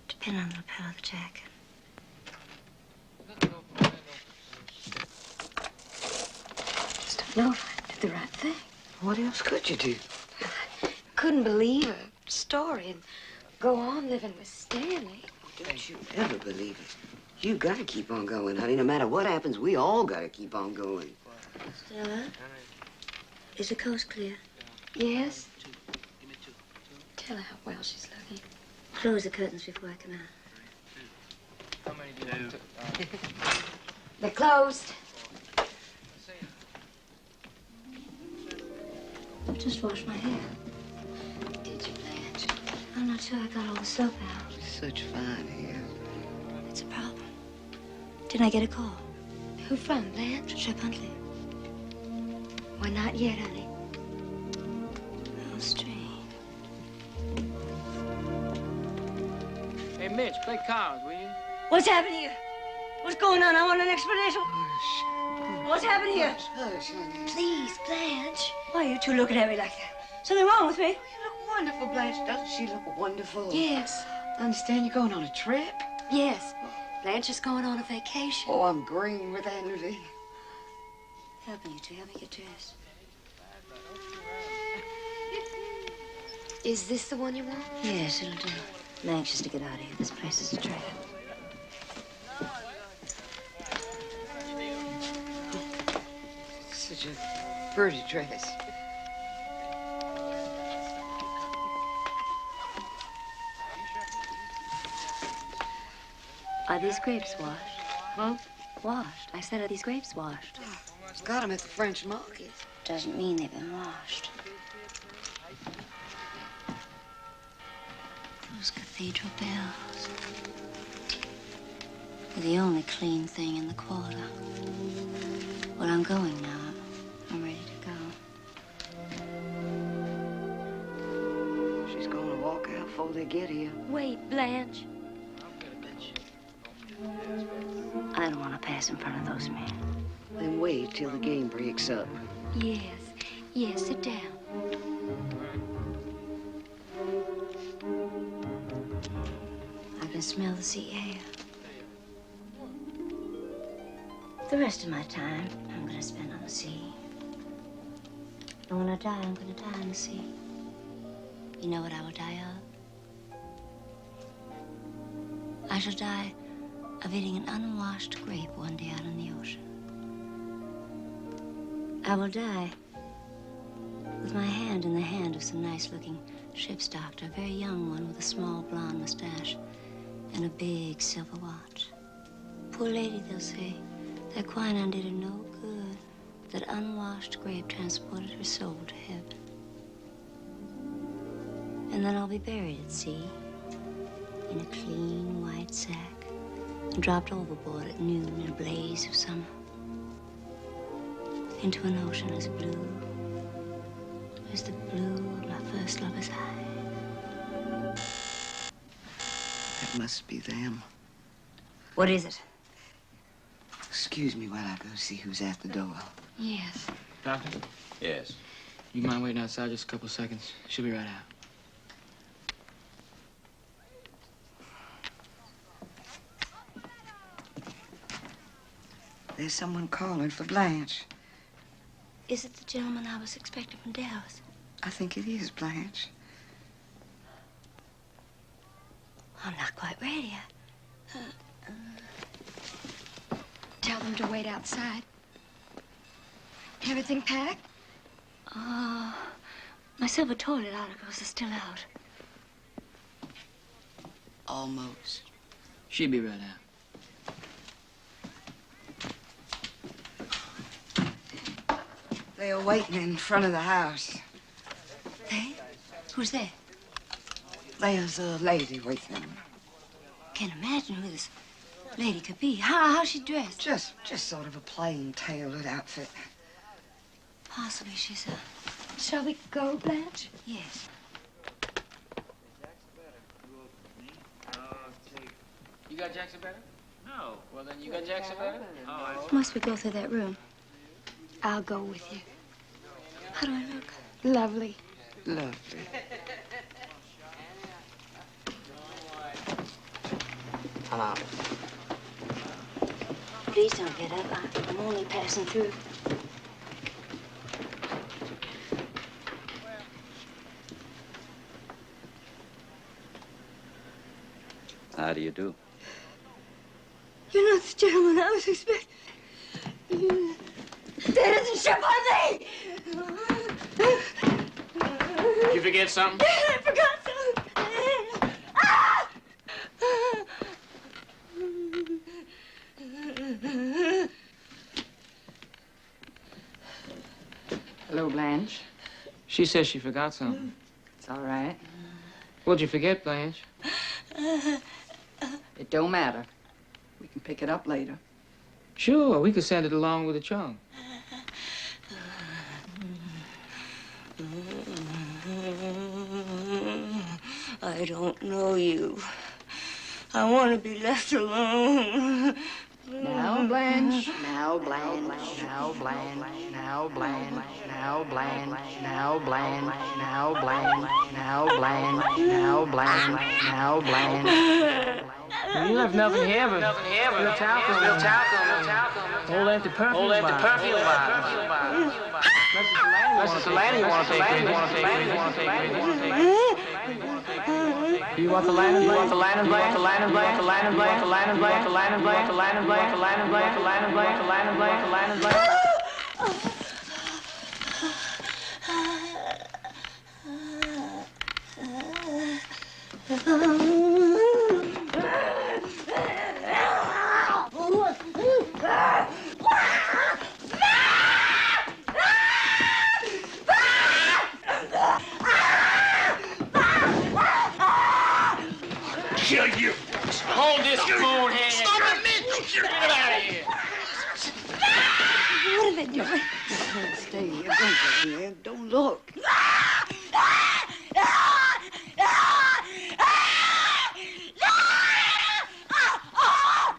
to pin on the lapel of the jacket. Just don't know if I did the right thing. What else could you do? Couldn't believe her story and go on living with Stanley. Don't you ever believe it. You gotta keep on going, honey. No matter what happens, we all gotta keep on going. Stella, is the coast clear? Yes. Tell her how well she's looking. Close the curtains before I come out. How many do you want? They're closed. I just washed my hair. Did you, Blanche? I'm not sure I got all the soap out. such fine hair. It's a problem. Didn't I get a call? Who from, Blanche? Shep Huntley. Why, not yet, honey. How strange. Hey, Mitch, play cards, will you? What's happening here? What's going on? I want an explanation. What's happening here? Hush, honey. Please, Blanche. Why are you two looking at me like that? Something wrong with me? You look wonderful, Blanche. Doesn't she look wonderful? Yes. I understand you're going on a trip? Yes. Blanche is going on a vacation. Oh, I'm green with envy. Help me, you two. Help me get dressed. Is this the one you want? Yes, it'll do. I'm anxious to get out of here. This place is a trap. Such a pretty dress. Are these grapes washed? Huh? Washed. I said, are these grapes washed? Got them at the French market. Doesn't mean they've been washed. Those cathedral bells. They're the only clean thing in the quarter. Well, I'm going now. I'm ready to go. She's going to walk out before they get here. Wait, Blanche. I don't want to pass in front of those men. Then wait till the game breaks up. Yes. Yes, sit down. I can smell the sea air. The rest of my time, I'm going to spend on the sea. And when I die, I'm going to die on the sea. You know what I will die of? I shall die of eating an unwashed grape one day out in the ocean. I will die with my hand in the hand of some nice-looking ship's doctor, a very young one with a small blonde mustache and a big silver watch. Poor lady, they'll say, that quinine did her no good. That unwashed grape transported her soul to heaven. And then I'll be buried at sea in a clean white sack and dropped overboard at noon in a blaze of summer into an ocean as blue as the blue of my first lover's eye. That must be them. What is it? Excuse me while I go see who's at the door. Yes. Doctor, Yes. you mind waiting outside just a couple seconds? She'll be right out. There's someone calling for Blanche. Is it the gentleman I was expecting from Dallas? I think it is, Blanche. I'm not quite ready. Tell them to wait outside. Everything packed? My silver toilet articles are still out. Almost. She'll be right out. They are waiting in front of the house. They? Who's they? There's a lady with them. Can't imagine who this lady could be. How's she dressed? Just sort of a plain tailored outfit. Possibly she's a... Shall we go, Blanche? Yes. You got Jackson better? No. Well, then you got Jackson better? Oh, Must we go through that room? I'll go with you. How do I look? Lovely. Lovely. I'm out. Please don't get up. I'm only passing through. How do you do? You're not the gentleman I was expecting. That isn't Shep Huntley! You forget something? I forgot something. Ah! Hello, Blanche. She says she forgot something. It's all right. What'd you forget, Blanche? It don't matter. We can pick it up later. Sure, we could send it along with the trunk. I don't know you. I want to be left alone. Now, Blanche. Now, Blanche. Now, Blanche. Now, Blanche. Now, Blanche. Now, Blanche. Now, Blanche. Now, Blanche. Now, Blanche. Now, Blanche. You left nothing here but spilled talcum. Old empty perfume box. Unless it's the lantern you want to take. Do you want the lantern? You want the lantern blank? The lantern blank? The lantern blank? The lantern blank? The lantern blank? The lantern blank? The lantern blank? The lantern blank? The lantern blank? The lantern blank? Kill you! Hold this phone hand. Stop it, Mitch! Get it out of here. What are they doing? Stay here. Don't go in there. Don't look.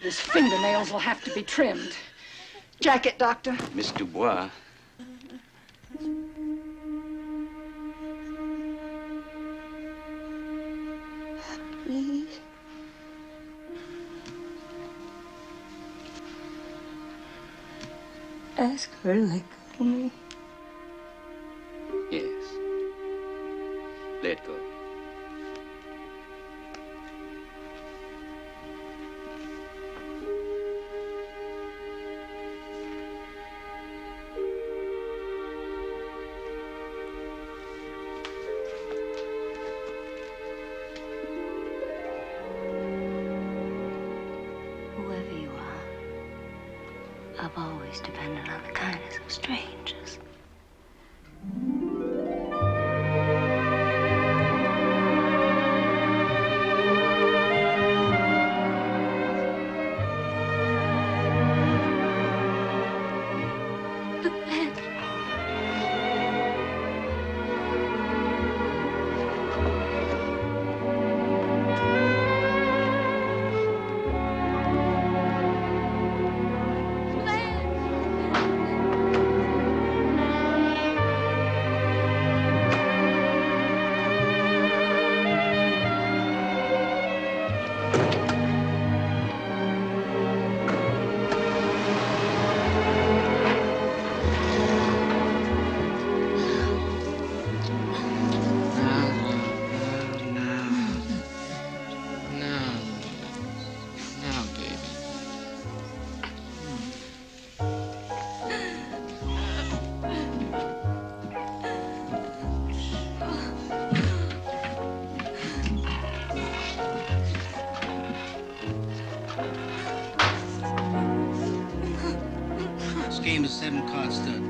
His fingernails will have to be trimmed. Jacket, doctor. Miss Dubois. Please. Ask her to let go of me. Yes. Let go. Whoever you are, I've always depended on the kindness of strangers. Game is 7 card stud.